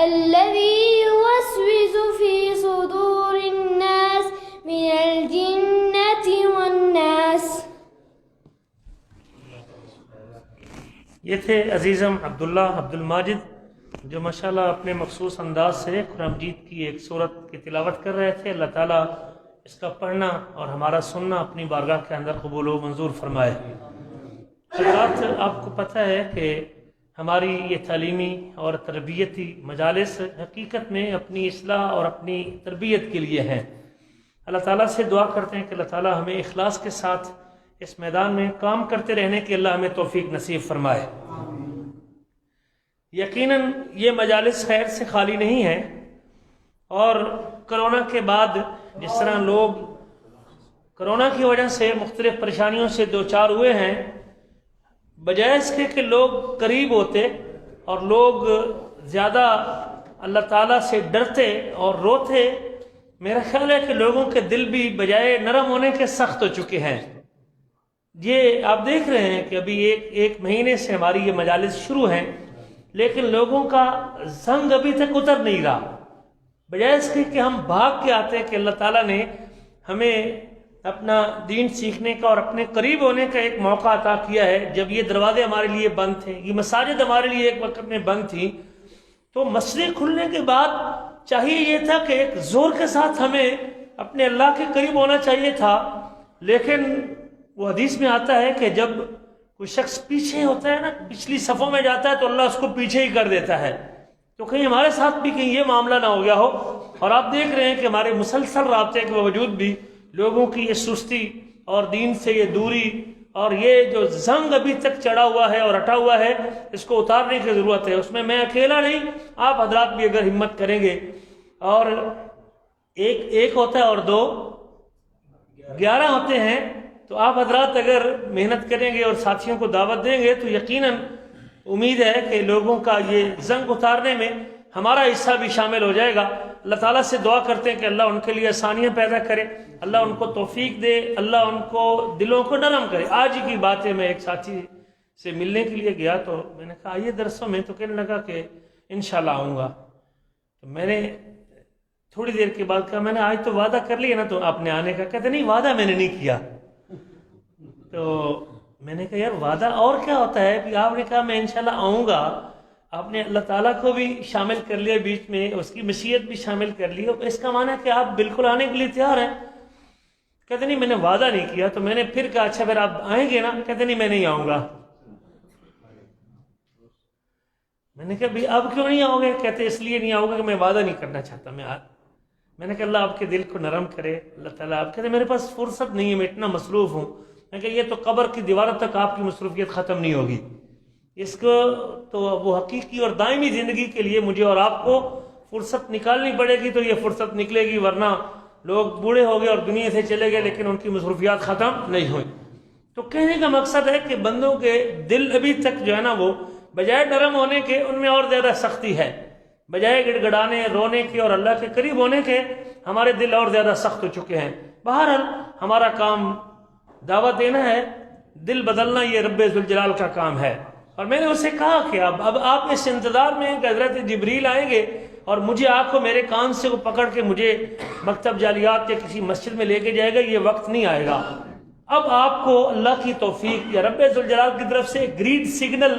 الذي يوسوس في صدور الناس من الجنة والناس۔ یہ تھے عزیزم عبداللہ عبد الماجد جو ماشاءاللہ اپنے مخصوص انداز سے قرآن مجید کی ایک سورت کی تلاوت کر رہے تھے۔ اللہ تعالیٰ اس کا پڑھنا اور ہمارا سننا اپنی بارگاہ کے اندر قبول و منظور فرمائے۔ حضرات، آپ کو پتہ ہے کہ ہماری یہ تعلیمی اور تربیتی مجالس حقیقت میں اپنی اصلاح اور اپنی تربیت کے لیے ہیں۔ اللہ تعالیٰ سے دعا کرتے ہیں کہ اللہ تعالیٰ ہمیں اخلاص کے ساتھ اس میدان میں کام کرتے رہنے کی اللہ ہمیں توفیق نصیب فرمائے۔ یقیناً یہ مجالس خیر سے خالی نہیں ہے، اور کرونا کے بعد جس طرح لوگ کرونا کی وجہ سے مختلف پریشانیوں سے دوچار ہوئے ہیں، بجائے اس کے کہ لوگ قریب ہوتے اور لوگ زیادہ اللہ تعالیٰ سے ڈرتے اور روتے، میرا خیال ہے کہ لوگوں کے دل بھی بجائے نرم ہونے کے سخت ہو چکے ہیں۔ یہ آپ دیکھ رہے ہیں کہ ابھی ایک مہینے سے ہماری یہ مجالس شروع ہیں، لیکن لوگوں کا زنگ ابھی تک اتر نہیں رہا، بجائے اس کے کہ ہم بھاگ کے آتے ہیں کہ اللہ تعالیٰ نے ہمیں اپنا دین سیکھنے کا اور اپنے قریب ہونے کا ایک موقع عطا کیا ہے۔ جب یہ دروازے ہمارے لیے بند تھے، یہ مساجد ہمارے لیے ایک وقت میں بند تھی، تو مسجدیں کھلنے کے بعد چاہیے یہ تھا کہ ایک زور کے ساتھ ہمیں اپنے اللہ کے قریب ہونا چاہیے تھا، لیکن وہ حدیث میں آتا ہے کہ جب کوئی شخص پیچھے ہوتا ہے نا، پچھلی صفوں میں جاتا ہے تو اللہ اس کو پیچھے ہی کر دیتا ہے۔ تو کہیں ہمارے ساتھ بھی کہیں یہ معاملہ نہ ہو گیا ہو، اور آپ دیکھ رہے ہیں کہ ہمارے مسلسل رابطے کے باوجود بھی لوگوں کی یہ سستی اور دین سے یہ دوری اور یہ جو زنگ ابھی تک چڑھا ہوا ہے اور اٹھا ہوا ہے، اس کو اتارنے کی ضرورت ہے۔ اس میں میں اکیلا نہیں، آپ حضرات بھی اگر ہمت کریں گے، اور ایک ہوتا ہے اور 2 11 ہوتے ہیں، تو آپ حضرات اگر محنت کریں گے اور ساتھیوں کو دعوت دیں گے تو یقیناً امید ہے کہ لوگوں کا یہ زنگ اتارنے میں ہمارا حصہ بھی شامل ہو جائے گا۔ اللہ تعالیٰ سے دعا کرتے ہیں کہ اللہ ان کے لیے آسانیاں پیدا کرے، اللہ ان کو توفیق دے، اللہ ان کو دلوں کو نرم کرے۔ آج ہی کی بات ہے، میں ایک ساتھی سے ملنے کے لیے گیا تو میں نے کہا آئیے درسوں میں، تو کہنے لگا کہ انشاءاللہ آؤں گا۔ تو میں نے تھوڑی دیر کے بعد کہا میں نے آج تو وعدہ کر لیا نا تو آپ نے آنے کا؟ کہتے نہیں، وعدہ میں نے نہیں کیا۔ تو میں نے کہا یار وعدہ اور کیا ہوتا ہے؟ کہ آپ نے کہا میں انشاءاللہ آؤں گا، آپ نے اللہ تعالیٰ کو بھی شامل کر لیا بیچ میں، اس کی مشیت بھی شامل کر لی، اس کا معنی ہے کہ آپ بالکل آنے کے لیے تیار ہیں۔ کہتے نہیں میں نے وعدہ نہیں کیا۔ تو میں نے پھر کہا اچھا پھر آپ آئیں گے نا؟ کہتے نہیں میں نہیں آؤں گا۔ میں نے کہا بھی اب کیوں نہیں آؤ گے؟ کہتے اس لیے نہیں آؤں گا کہ میں وعدہ نہیں کرنا چاہتا۔ میں نے کہا اللہ آپ کے دل کو نرم کرے، اللہ تعالیٰ۔ آپ کہتے میرے پاس فرصت نہیں ہے، میں اتنا مصروف ہوں۔ میں کہا یہ تو قبر کی دیواروں تک آپ کی مصروفیت ختم نہیں ہوگی، اس کو تو وہ حقیقی اور دائمی زندگی کے لیے مجھے اور آپ کو فرصت نکالنی پڑے گی، تو یہ فرصت نکلے گی، ورنہ لوگ بوڑھے ہو گئے اور دنیا سے چلے گئے لیکن ان کی مصروفیات ختم نہیں ہوئی۔ تو کہنے کا مقصد ہے کہ بندوں کے دل ابھی تک جو ہے نا، وہ بجائے نرم ہونے کے ان میں اور زیادہ سختی ہے، بجائے گڑ گڑانے رونے کے اور اللہ کے قریب ہونے کے ہمارے دل اور زیادہ سخت ہو چکے ہیں۔ بہرحال ہمارا کام دعوت دینا ہے، دل بدلنا یہ رب ذوالجلال کا کام ہے۔ اور میں نے اسے کہا کہ اب آپ اس انتظار میں ہیں کہ حضرت جبریل آئیں گے اور مجھے آپ کو میرے کان سے وہ پکڑ کے مجھے مکتب جالیات یا کسی مسجد میں لے کے جائے گا، یہ وقت نہیں آئے گا۔ اب آپ کو اللہ کی توفیق یا رب ذوالجلال کی طرف سے گرین سگنل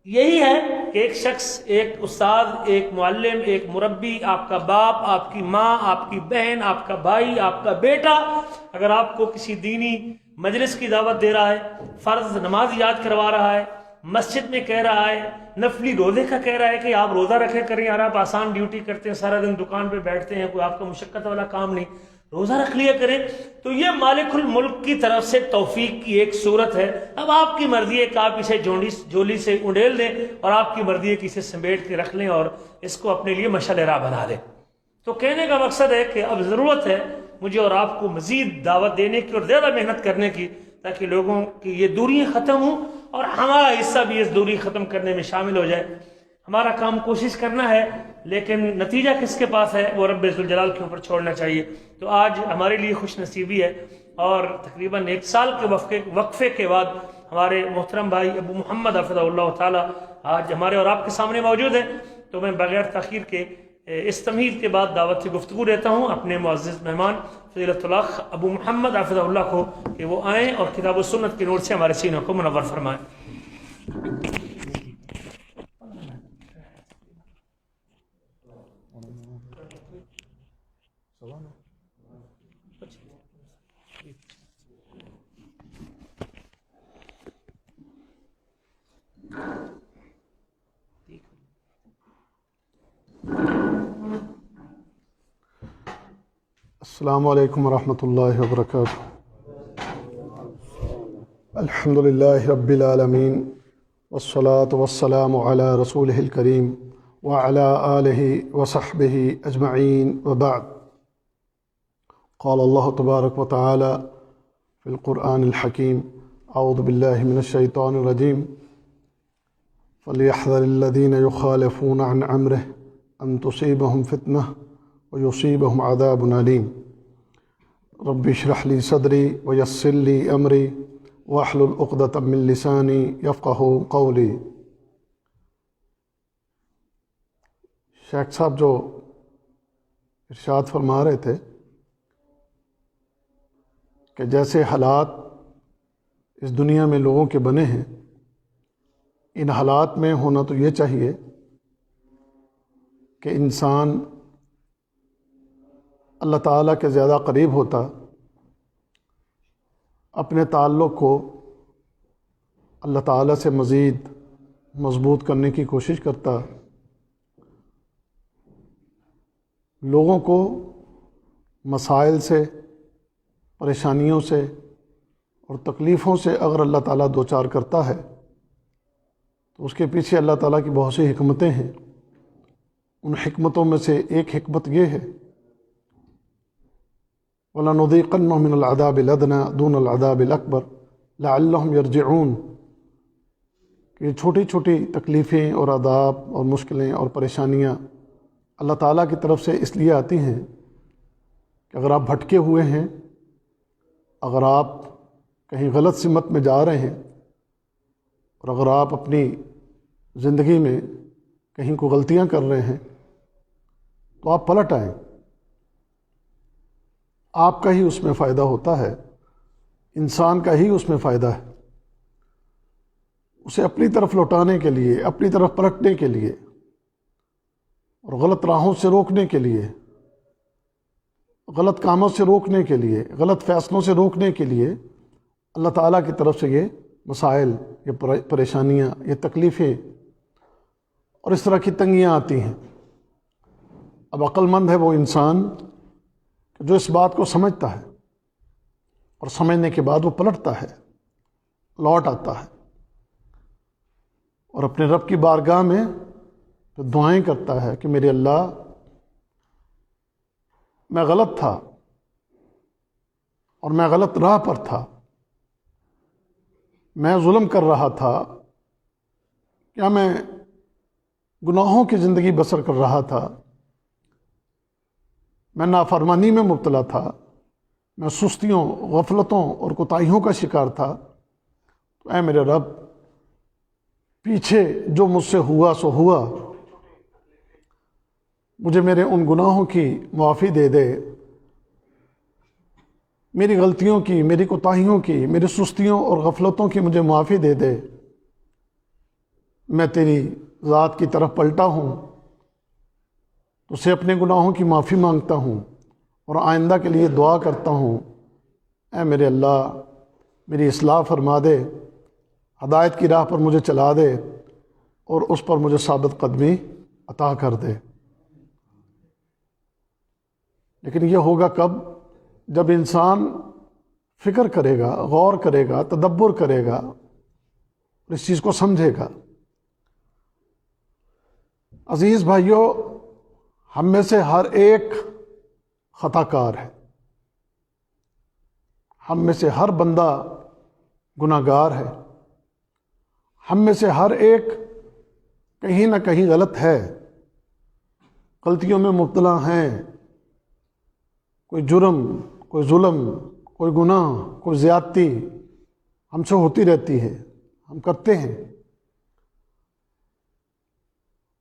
یہی ہے کہ ایک شخص، ایک استاد، ایک معلم، ایک مربی، آپ کا باپ، آپ کی ماں، آپ کی بہن، آپ کا بھائی، آپ کا بیٹا، اگر آپ کو کسی دینی مجلس کی دعوت دے رہا ہے، فرض نماز یاد کروا رہا ہے، مسجد میں کہہ رہا ہے، نفلی روزے کا کہہ رہا ہے کہ آپ روزہ رکھے کریں، یار آپ آسان ڈیوٹی کرتے ہیں، سارا دن دکان پہ بیٹھتے ہیں، کوئی آپ کا مشقت والا کام نہیں، روزہ رکھ لیا کریں، تو یہ مالک الملک کی طرف سے توفیق کی ایک صورت ہے۔ اب آپ کی مرضی ہے کہ آپ اسے جولی سے انڈیل دیں، اور آپ کی مرضی ہے کہ اسے سمیٹ کے رکھ لیں اور اس کو اپنے لیے مشعل راہ بنا دیں۔ تو کہنے کا مقصد ہے کہ اب ضرورت ہے مجھے اور آپ کو مزید دعوت دینے کی اور زیادہ محنت کرنے کی، تاکہ لوگوں کی یہ دوریاں ختم ہوں اور ہمارا حصہ بھی اس دوری ختم کرنے میں شامل ہو جائے۔ ہمارا کام کوشش کرنا ہے، لیکن نتیجہ کس کے پاس ہے وہ رب ذوالجلال کے اوپر چھوڑنا چاہیے۔ تو آج ہمارے لیے خوش نصیبی ہے، اور تقریباً 1 سال کے وقفے کے بعد ہمارے محترم بھائی ابو محمد حفظہ اللہ تعالی آج ہمارے اور آپ کے سامنے موجود ہیں۔ تو میں بغیر تاخیر کے اس تمہید کے بعد دعوت سے گفتگو دیتا ہوں اپنے معزز مہمان فضیلت اللہ ابو محمد حافظہ اللہ کو کہ وہ آئیں اور کتاب و سنت کے نور سے ہمارے سینوں کو منور فرمائیں. السلام علیکم ورحمۃ اللہ وبرکاتہ. الحمد للہ رب العالمین والصلاة والسلام علی رسولہ الکریم وعلی آلہ وصحبہ اجمعین وبعد. قال اللہ تبارک وتعالی فی القرآن الحکیم اعوذ باللہ من الشیطان الرجیم فلیحذر الذین یخالفون عن امرہ ان تصیبہم فتنہ ویصیبہم عذاب علیم. رب اشرح لی صدری ویسر لی امری واحلل عقدۃ من لسانی یفقہوا قولی. شیخ صاحب جو ارشاد فرما رہے تھے کہ جیسے حالات اس دنیا میں لوگوں کے بنے ہیں، ان حالات میں ہونا تو یہ چاہیے کہ انسان اللہ تعالیٰ کے زیادہ قریب ہوتا، اپنے تعلق کو اللہ تعالیٰ سے مزید مضبوط کرنے کی کوشش کرتا، لوگوں کو مسائل سے، پریشانیوں سے اور تکلیفوں سے اگر اللہ تعالیٰ دوچار کرتا ہے تو اس کے پیچھے اللہ تعالیٰ کی بہت سی حکمتیں ہیں. ان حکمتوں میں سے ایک حکمت یہ ہے وَلَنُذِيقَنَّهُم مِّنَ الْعَذَابِ الْأَدْنَىٰ دُونَ الْعَذَابِ الْأَكْبَرِ لَعَلَّهُمْ يَرْجِعُونَ، کہ چھوٹی چھوٹی تکلیفیں اور عذاب اور مشکلیں اور پریشانیاں اللہ تعالیٰ کی طرف سے اس لیے آتی ہیں کہ اگر آپ بھٹکے ہوئے ہیں، اگر آپ کہیں غلط سمت میں جا رہے ہیں، اور اگر آپ اپنی زندگی میں کہیں کو غلطیاں کر رہے ہیں تو آپ پلٹ آئیں. آپ کا ہی اس میں فائدہ ہوتا ہے، انسان کا ہی اس میں فائدہ ہے. اسے اپنی طرف لوٹانے کے لیے، اپنی طرف پلٹنے کے لیے اور غلط راہوں سے روکنے کے لیے، غلط کاموں سے روکنے کے لیے، غلط فیصلوں سے روکنے کے لیے اللہ تعالیٰ کی طرف سے یہ مسائل، یہ پریشانیاں، یہ تکلیفیں اور اس طرح کی تنگیاں آتی ہیں. اب عقل مند ہے وہ انسان جو اس بات کو سمجھتا ہے اور سمجھنے کے بعد وہ پلٹتا ہے، لوٹ آتا ہے اور اپنے رب کی بارگاہ میں دعائیں کرتا ہے کہ میرے اللہ، میں غلط تھا اور میں غلط راہ پر تھا، میں ظلم کر رہا تھا، کیا میں گناہوں کی زندگی بسر کر رہا تھا، میں نافرمانی میں مبتلا تھا، میں سستیوں، غفلتوں اور کوتاہیوں کا شکار تھا. تو اے میرے رب، پیچھے جو مجھ سے ہوا سو ہوا، مجھے میرے ان گناہوں کی معافی دے دے، میری غلطیوں کی، میری کوتاہیوں کی، میری سستیوں اور غفلتوں کی مجھے معافی دے دے. میں تیری ذات کی طرف پلٹا ہوں، تو سے اپنے گناہوں کی معافی مانگتا ہوں اور آئندہ کے لیے دعا کرتا ہوں. اے میرے اللہ، میری اصلاح فرما دے، ہدایت کی راہ پر مجھے چلا دے اور اس پر مجھے ثابت قدمی عطا کر دے. لیکن یہ ہوگا کب؟ جب انسان فکر کرے گا، غور کرے گا، تدبر کرے گا اور اس چیز کو سمجھے گا. عزیز بھائیو، ہم میں سے ہر ایک خطا کار ہے، ہم میں سے ہر بندہ گناہ گار ہے، ہم میں سے ہر ایک کہیں نہ کہیں غلط ہے، غلطیوں میں مبتلا ہیں. کوئی جرم، کوئی ظلم، کوئی گناہ، کوئی زیادتی ہم سے ہوتی رہتی ہے، ہم کرتے ہیں.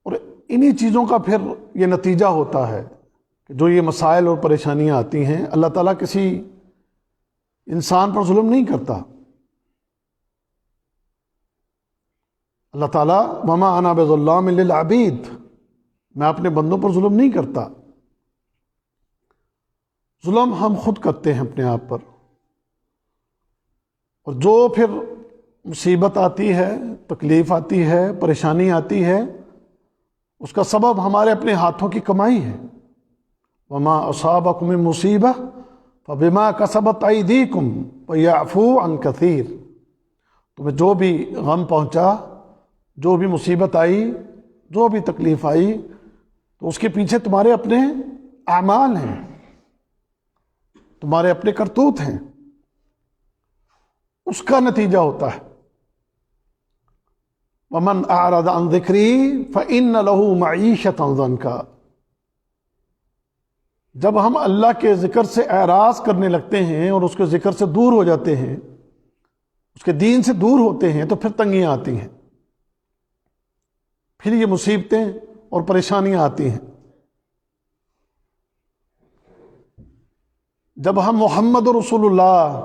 اور انہی چیزوں کا پھر یہ نتیجہ ہوتا ہے کہ جو یہ مسائل اور پریشانیاں آتی ہیں، اللہ تعالیٰ کسی انسان پر ظلم نہیں کرتا۔ اللہ تعالیٰ وما انا بظلام للعبید، میں اپنے بندوں پر ظلم نہیں کرتا۔ ظلم ہم خود کرتے ہیں اپنے آپ پر، اور جو پھر مصیبت آتی ہے، تکلیف آتی ہے، پریشانی آتی ہے، اس کا سبب ہمارے اپنے ہاتھوں کی کمائی ہے۔ وما اصابکم من مصیبہ فبما کسبت ایدیکم ویعفو عن کثیر، تمہیں جو بھی غم پہنچا، جو بھی مصیبت آئی، جو بھی تکلیف آئی، تو اس کے پیچھے تمہارے اپنے اعمال ہیں، تمہارے اپنے کرتوت ہیں، اس کا نتیجہ ہوتا ہے۔ ومن اعرض عن ذکری فإن له معیشۃ ضنکا، جب ہم اللہ کے ذکر سے اعراض کرنے لگتے ہیں اور اس کے ذکر سے دور ہو جاتے ہیں، اس کے دین سے دور ہوتے ہیں، تو پھر تنگیاں آتی ہیں، پھر یہ مصیبتیں اور پریشانیاں آتی ہیں۔ جب ہم محمد رسول اللہ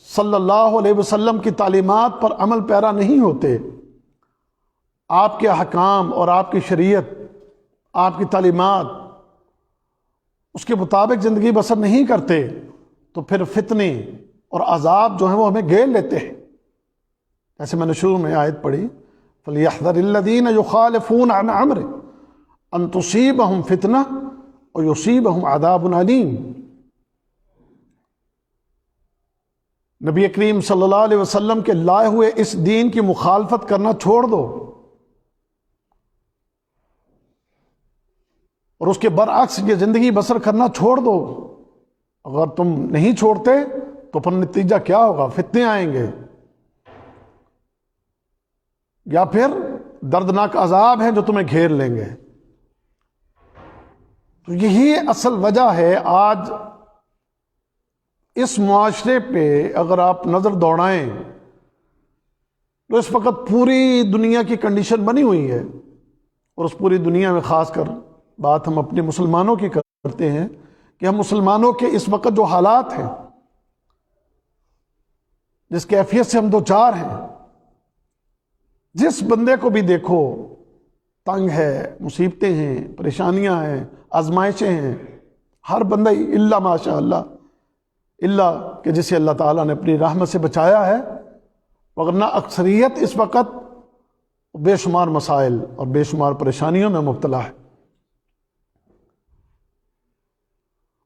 صلی اللہ علیہ وسلم کی تعلیمات پر عمل پیرا نہیں ہوتے، آپ کے احکام اور آپ کی شریعت، آپ کی تعلیمات اس کے مطابق زندگی بسر نہیں کرتے، تو پھر فتنے اور عذاب جو ہیں وہ ہمیں گھیر لیتے ہیں۔ جیسے میں نے شروع میں آیت پڑھی، فَلْيَحْذَرِ الَّذِينَ يُخَالِفُونَ عَنْ أَمْرِهِ أَن تُصِيبَهُمْ فِتْنَةٌ وَيُصِيبَهُمْ عَذَابٌ أَلِيمٌ۔ نبی کریم صلی اللہ علیہ وسلم کے لائے ہوئے اس دین کی مخالفت کرنا چھوڑ دو، اور اس کے برعکس یہ زندگی بسر کرنا چھوڑ دو۔ اگر تم نہیں چھوڑتے تو پھر نتیجہ کیا ہوگا؟ فتنے آئیں گے، یا پھر دردناک عذاب ہیں جو تمہیں گھیر لیں گے۔ تو یہی اصل وجہ ہے آج اس معاشرے پہ اگر آپ نظر دوڑائیں تو اس وقت پوری دنیا کی کنڈیشن بنی ہوئی ہے، اور اس پوری دنیا میں خاص کر بات ہم اپنے مسلمانوں کی کرتے ہیں کہ ہم مسلمانوں کے اس وقت جو حالات ہیں، جس کیفیت سے ہم دوچار ہیں، جس بندے کو بھی دیکھو تنگ ہے، مصیبتیں ہیں، پریشانیاں ہیں، آزمائشیں ہیں، ہر بندہ الا ماشاء اللہ، اللہ کہ جسے اللہ تعالیٰ نے اپنی رحمت سے بچایا ہے، ورنہ اکثریت اس وقت بے شمار مسائل اور بے شمار پریشانیوں میں مبتلا ہے۔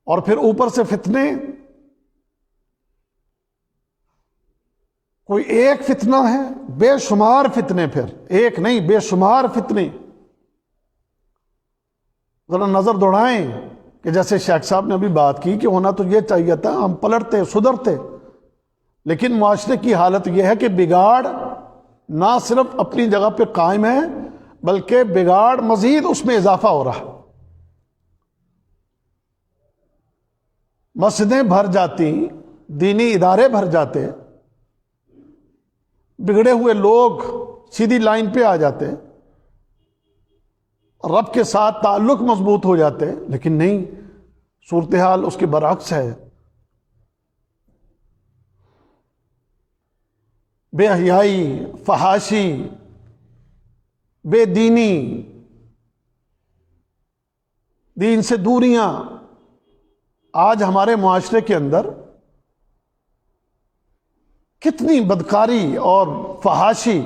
اور پھر اوپر سے فتنے، کوئی ایک فتنہ ہے، بے شمار فتنے، پھر ایک نہیں بے شمار فتنے۔ ذرا نظر دوڑائیں کہ جیسے شیخ صاحب نے ابھی بات کی کہ ہونا تو یہ چاہیے تھا، ہم پلٹتے سدھرتے، لیکن معاشرے کی حالت یہ ہے کہ بگاڑ نہ صرف اپنی جگہ پہ قائم ہے، بلکہ بگاڑ مزید اس میں اضافہ ہو رہا ہے۔ مسجدیں بھر جاتی، دینی ادارے بھر جاتے، بگڑے ہوئے لوگ سیدھی لائن پہ آ جاتے، رب کے ساتھ تعلق مضبوط ہو جاتے، لیکن نہیں، صورتحال اس کے برعکس ہے۔ بے حیائی، فحاشی، بے دینی، دین سے دوریاں آج ہمارے معاشرے کے اندر کتنی بدکاری اور فحاشی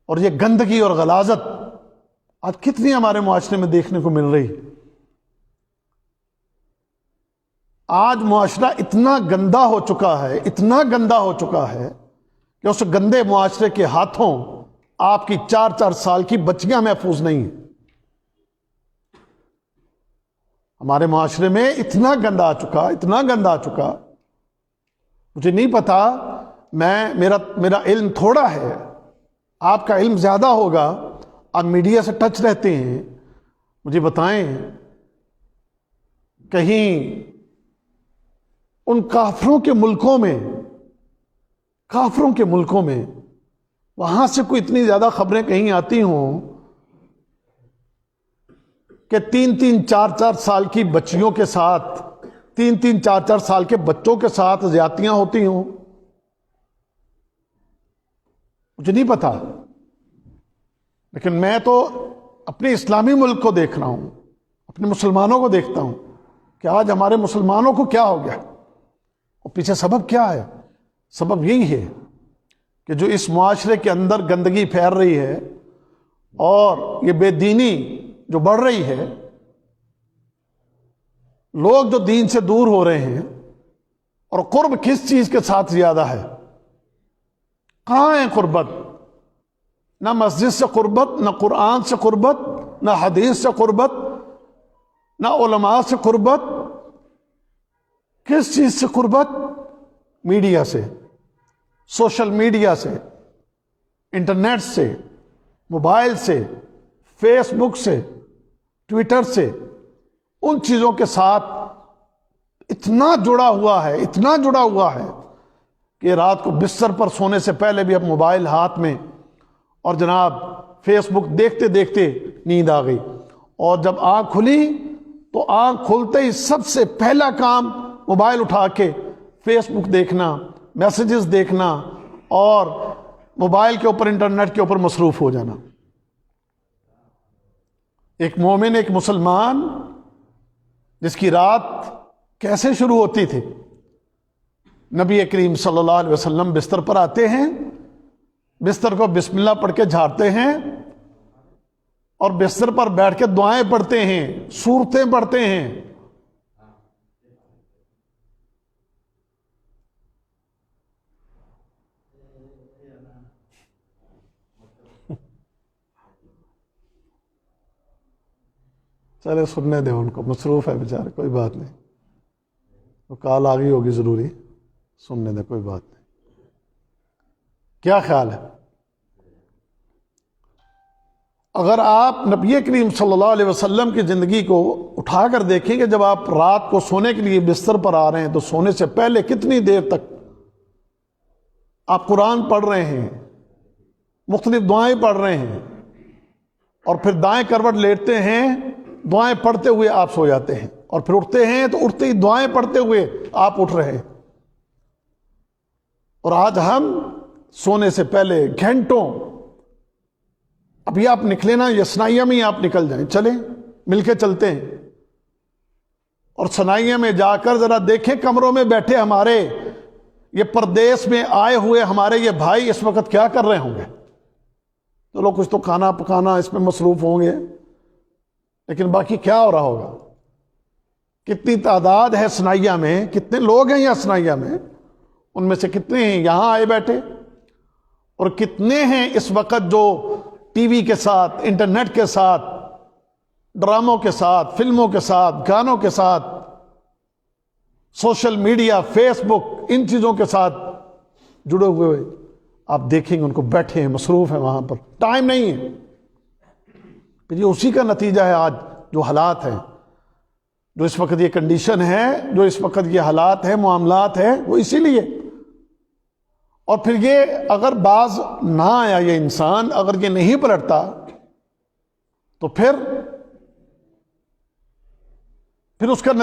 اور یہ گندگی اور غلاظت آج کتنی ہمارے معاشرے میں دیکھنے کو مل رہی۔ آج معاشرہ اتنا گندا ہو چکا ہے، اتنا گندا ہو چکا ہے کہ اس گندے معاشرے کے ہاتھوں آپ کی 4-4 سال کی بچیاں محفوظ نہیں ہیں۔ ہمارے معاشرے میں اتنا گندا آ چکا، اتنا گندا آ چکا، مجھے نہیں پتا، میرا علم تھوڑا ہے، آپ کا علم زیادہ ہوگا، آپ میڈیا سے ٹچ رہتے ہیں، مجھے بتائیں کہیں ان کافروں کے ملکوں میں وہاں سے کوئی اتنی زیادہ خبریں کہیں آتی ہوں کہ 3-4 سال کی بچیوں کے ساتھ 3-4 سال کے بچوں کے ساتھ زیادتیاں ہوتی ہوں؟ مجھے نہیں پتا، لیکن میں تو اپنے اسلامی ملک کو دیکھ رہا ہوں، اپنے مسلمانوں کو دیکھتا ہوں کہ آج ہمارے مسلمانوں کو کیا ہو گیا، اور پیچھے سبب کیا ہے؟ سبب یہی ہے کہ جو اس معاشرے کے اندر گندگی پھیل رہی ہے اور یہ بے دینی جو بڑھ رہی ہے، لوگ جو دین سے دور ہو رہے ہیں، اور قرب کس چیز کے ساتھ زیادہ ہے؟ کہاں ہے قربت؟ نہ مسجد سے قربت، نہ قرآن سے قربت، نہ حدیث سے قربت، نہ علماء سے قربت. کس چیز سے قربت؟ میڈیا سے، سوشل میڈیا سے، انٹرنیٹ سے، موبائل سے، فیس بک سے، ٹویٹر سے، ان چیزوں کے ساتھ اتنا جڑا ہوا ہے، اتنا جڑا ہوا ہے کہ رات کو بستر پر سونے سے پہلے بھی اب موبائل ہاتھ میں، اور جناب فیس بک دیکھتے دیکھتے نیند آ گئی، اور جب آنکھ کھلی تو آنکھ کھلتے ہی سب سے پہلا کام موبائل اٹھا کے فیس بک دیکھنا، میسیجز دیکھنا، اور موبائل کے اوپر انٹرنیٹ کے اوپر مصروف ہو جانا. ایک مومن، ایک مسلمان جس کی رات کیسے شروع ہوتی تھی؟ نبی کریم صلی اللہ علیہ وسلم بستر پر آتے ہیں، بستر کو بسم اللہ پڑھ کے جھاڑتے ہیں، اور بستر پر بیٹھ کے دعائیں پڑھتے ہیں، سورتیں پڑھتے ہیں. چلے سننے دیں ان کو، مصروف ہے بیچارے، کوئی بات نہیں، وہ کال آ گئی ہوگی ضروری، سننے دیں، کوئی بات نہیں. کیا خیال ہے؟ اگر آپ نبی کریم صلی اللہ علیہ وسلم کی زندگی کو اٹھا کر دیکھیں کہ جب آپ رات کو سونے کے لیے بستر پر آ رہے ہیں تو سونے سے پہلے کتنی دیر تک آپ قرآن پڑھ رہے ہیں، مختلف دعائیں پڑھ رہے ہیں، اور پھر دائیں کروٹ لیٹتے ہیں، دعائیں پڑھتے ہوئے آپ سو جاتے ہیں، اور پھر اٹھتے ہیں تو اٹھتے ہی دعائیں پڑھتے ہوئے آپ اٹھ رہے ہیں. اور آج ہم سونے سے پہلے گھنٹوں، ابھی آپ نکلے نا، یہ سنائیہ میں ہی آپ نکل جائیں، چلیں مل کے چلتے ہیں، اور سنائیہ میں جا کر ذرا دیکھیں کمروں میں بیٹھے ہمارے یہ پردیس میں آئے ہوئے ہمارے یہ بھائی اس وقت کیا کر رہے ہوں گے. چلو کچھ تو کھانا پکانا اس میں مصروف ہوں گے، لیکن باقی کیا ہو رہا ہوگا؟ کتنی تعداد ہے سنائیہ میں، کتنے لوگ ہیں یہاں سنائیہ میں، ان میں سے کتنے ہیں یہاں آئے بیٹھے، اور کتنے ہیں اس وقت جو ٹی وی کے ساتھ، انٹرنیٹ کے ساتھ، ڈراموں کے ساتھ، فلموں کے ساتھ، گانوں کے ساتھ، سوشل میڈیا، فیس بک، ان چیزوں کے ساتھ جڑے ہوئے. آپ دیکھیں گے ان کو بیٹھے ہیں، مصروف ہیں، وہاں پر ٹائم نہیں ہے. پھر یہ اسی کا نتیجہ ہے آج جو حالات ہیں، جو اس وقت یہ کنڈیشن ہے، جو اس وقت یہ حالات ہیں، معاملات ہیں، وہ اسی لیے. اور پھر یہ اگر باز نہ آیا یہ انسان، اگر یہ نہیں پلٹتا، تو پھر اس کا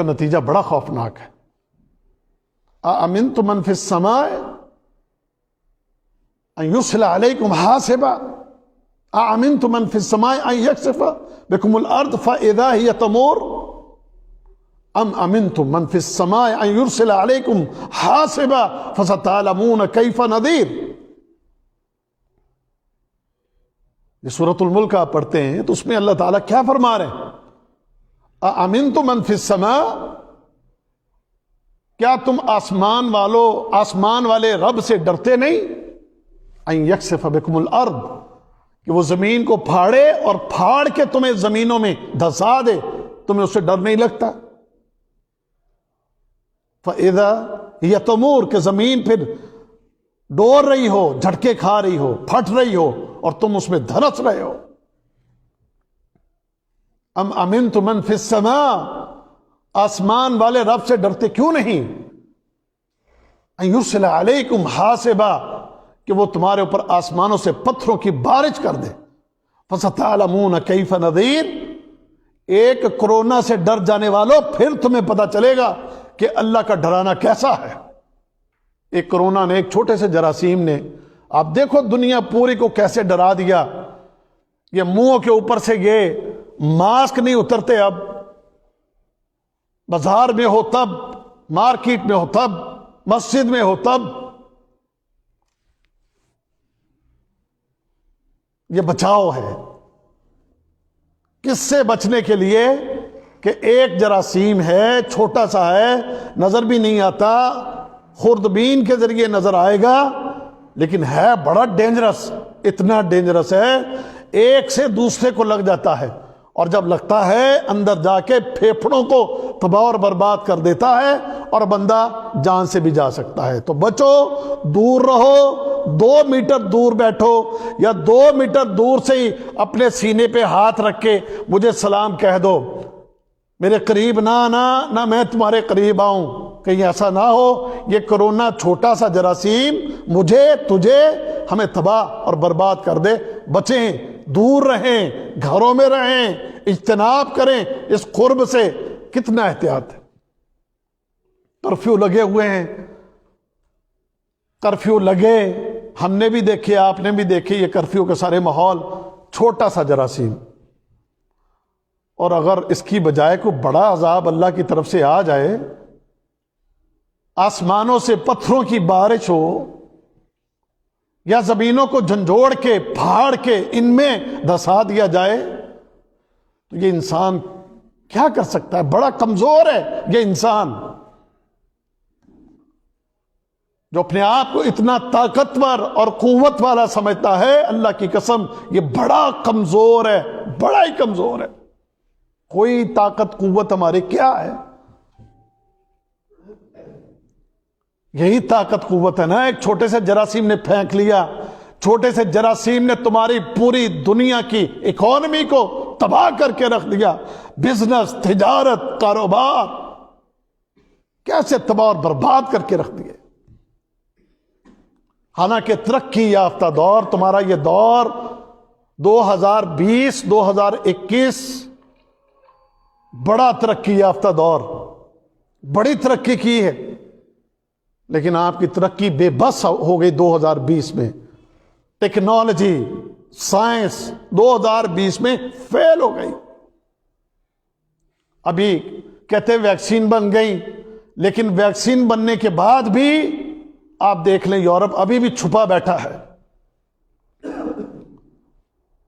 نتیجہ بڑا خوفناک ہے. أَأَمِنْتُمْ مَنْ فِي السَّمَاءِ أَنْ يُرْسِلَ عَلَيْكُمْ حَاصِبًا أَأَمِنْتُمْ مَنْ فِي السَّمَاءِ أَنْ يَخْسِفَ بِكُمُ الْأَرْضَ فَإِذَا هِيَ تَمُورُ أَمْ أَمِنْتُمْ مَنْ فِي السَّمَاءِ أَنْ يُرْسِلَ عَلَيْكُمْ حَاصِبًا فَسَتَعْلَمُونَ كَيْفَ نَذِيرٌ. یہ سورۃ الملک آپ پڑھتے ہیں تو اس میں اللہ تعالیٰ کیا فرما رہے ہیں؟ أَأَمِنْتُمْ مَنْ فِي السَّمَاءِ، کیا تم آسمان والے رب سے ڈرتے نہیں؟ أَنْ يَخْسِفَ بِكُمُ الْأَرْضَ، کہ وہ زمین کو پھاڑے اور پھاڑ کے تمہیں زمینوں میں دھسا دے، تمہیں اس سے ڈر نہیں لگتا؟ فَإِذَا هِيَ تَمُورُ، کہ زمین پھر ڈور رہی ہو، جھٹکے کھا رہی ہو، پھٹ رہی ہو، اور تم اس میں دھنس رہے ہو. ام امنتم من فی السماء، آسمان والے رب سے ڈرتے کیوں نہیں؟ ان یرسل علیکم حاصبا، کہ وہ تمہارے اوپر آسمانوں سے پتھروں کی بارش کر دے، فَسَتَعْلَمُونَ كَيْفَ نَذِيرٌ، ایک کورونا سے ڈر جانے والوں پھر تمہیں پتہ چلے گا کہ اللہ کا ڈرانا کیسا ہے۔ ایک کورونا نے، ایک چھوٹے سے جراثیم نے، آپ دیکھو دنیا پوری کو کیسے ڈرا دیا۔ یہ منہوں کے اوپر سے یہ ماسک نہیں اترتے، اب بازار میں ہو تب، مارکیٹ میں ہو تب، مسجد میں ہو تب۔ یہ بچاؤ ہے کس سے بچنے کے لیے کہ ایک جراثیم ہے، چھوٹا سا ہے، نظر بھی نہیں آتا، خوردبین کے ذریعے نظر آئے گا، لیکن ہے بڑا ڈینجرس، اتنا ڈینجرس ہے ایک سے دوسرے کو لگ جاتا ہے، اور جب لگتا ہے اندر جا کے پھیپھڑوں کو تباہ اور برباد کر دیتا ہے، اور بندہ جان سے بھی جا سکتا ہے۔ تو بچو، دور رہو، 2 میٹر دور بیٹھو، یا 2 میٹر دور سے ہی اپنے سینے پہ ہاتھ رکھ کے مجھے سلام کہہ دو، میرے قریب نہ آنا، نہ میں تمہارے قریب آؤں، کہیں ایسا نہ ہو یہ کرونا چھوٹا سا جراثیم مجھے، تجھے، ہمیں تباہ اور برباد کر دے۔ بچیں، دور رہیں، گھروں میں رہیں، اجتناب کریں اس قرب سے۔ کتنا احتیاط ہے، کرفیو لگے ہوئے ہیں، کرفیو لگے، ہم نے بھی دیکھے، آپ نے بھی دیکھے یہ کرفیو کے سارے ماحول، چھوٹا سا جراثیم، اور اگر اس کی بجائے کوئی بڑا عذاب اللہ کی طرف سے آ جائے، آسمانوں سے پتھروں کی بارش ہو، یا زمینوں کو جھنجھوڑ کے پھاڑ کے ان میں دھسا دیا جائے، تو یہ انسان کیا کر سکتا ہے؟ بڑا کمزور ہے یہ انسان، جو اپنے آپ کو اتنا طاقتور اور قوت والا سمجھتا ہے، اللہ کی قسم یہ بڑا کمزور ہے، بڑا ہی کمزور ہے۔ کوئی طاقت قوت ہماری کیا ہے؟ یہی طاقت قوت ہے نا، ایک چھوٹے سے جراثیم نے پھینک لیا، چھوٹے سے جراثیم نے تمہاری پوری دنیا کی اکانومی کو تباہ کر کے رکھ دیا، بزنس، تجارت، کاروبار کیسے تباہ اور برباد کر کے رکھ دیے۔ حالانکہ ترقی یافتہ دور، تمہارا یہ دور 2020 2021 بڑا ترقی یافتہ دور، بڑی ترقی کی ہے، لیکن آپ کی ترقی بے بس ہو گئی 2020 میں۔ ٹیکنالوجی، سائنس 2020 میں فیل ہو گئی۔ ابھی کہتے ویکسین بن گئی، لیکن ویکسین بننے کے بعد بھی آپ دیکھ لیں یورپ ابھی بھی چھپا بیٹھا ہے۔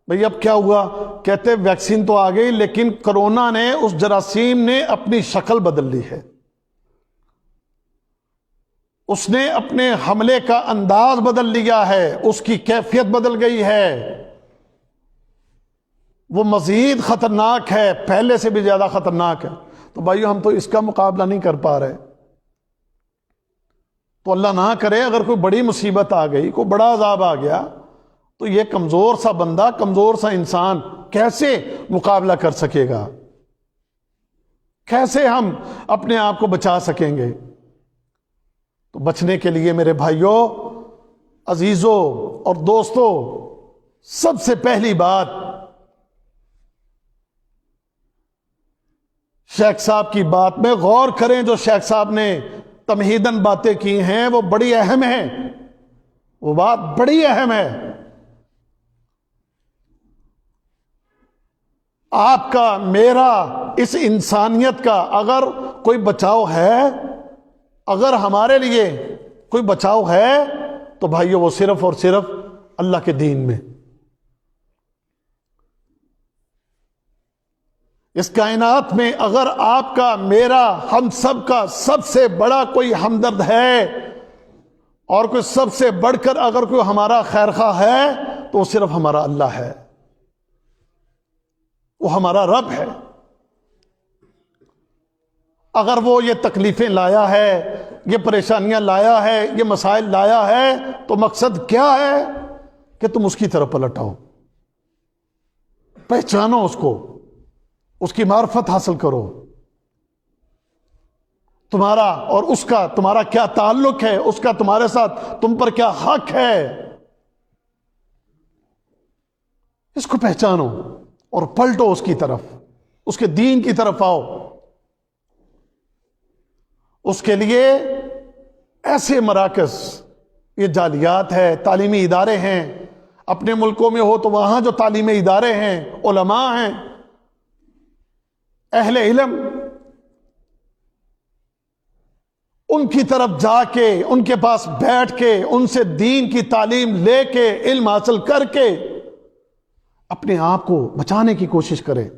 بھئی اب کیا ہوا؟ کہتے ویکسین تو آ گئی، لیکن کرونا نے، اس جراثیم نے اپنی شکل بدل لی ہے، اس نے اپنے حملے کا انداز بدل لیا ہے، اس کی کیفیت بدل گئی ہے، وہ مزید خطرناک ہے، پہلے سے بھی زیادہ خطرناک ہے۔ تو بھائیو ہم تو اس کا مقابلہ نہیں کر پا رہے، تو اللہ نہ کرے اگر کوئی بڑی مصیبت آ گئی، کوئی بڑا عذاب آ گیا، تو یہ کمزور سا بندہ، کمزور سا انسان کیسے مقابلہ کر سکے گا؟ کیسے ہم اپنے آپ کو بچا سکیں گے؟ تو بچنے کے لیے میرے بھائیوں، عزیزوں اور دوستوں، سب سے پہلی بات شیخ صاحب کی بات میں غور کریں، جو شیخ صاحب نے تمہیداً باتیں کی ہیں وہ بڑی اہم ہیں، وہ بات بڑی اہم ہے۔ آپ کا، میرا، اس انسانیت کا اگر کوئی بچاؤ ہے، اگر ہمارے لیے کوئی بچاؤ ہے، تو بھائیو وہ صرف اور صرف اللہ کے دین میں۔ اس کائنات میں اگر آپ کا، میرا، ہم سب کا سب سے بڑا کوئی ہمدرد ہے، اور کوئی سب سے بڑھ کر اگر کوئی ہمارا خیرخواہ ہے، تو وہ صرف ہمارا اللہ ہے، وہ ہمارا رب ہے۔ اگر وہ یہ تکلیفیں لایا ہے، یہ پریشانیاں لایا ہے، یہ مسائل لایا ہے، تو مقصد کیا ہے؟ کہ تم اس کی طرف پلٹ آؤ، پہچانو اس کو، اس کی معرفت حاصل کرو، تمہارا اور اس کا تمہارا کیا تعلق ہے، اس کا تمہارے ساتھ، تم پر کیا حق ہے، اس کو پہچانو اور پلٹو اس کی طرف، اس کے دین کی طرف آؤ۔ اس کے لیے ایسے مراکز، یہ جالیات ہے، تعلیمی ادارے ہیں، اپنے ملکوں میں ہو تو وہاں جو تعلیمی ادارے ہیں، علماء ہیں، اہل علم، ان کی طرف جا کے، ان کے پاس بیٹھ کے، ان سے دین کی تعلیم لے کے، علم حاصل کر کے اپنے آپ کو بچانے کی کوشش کرے۔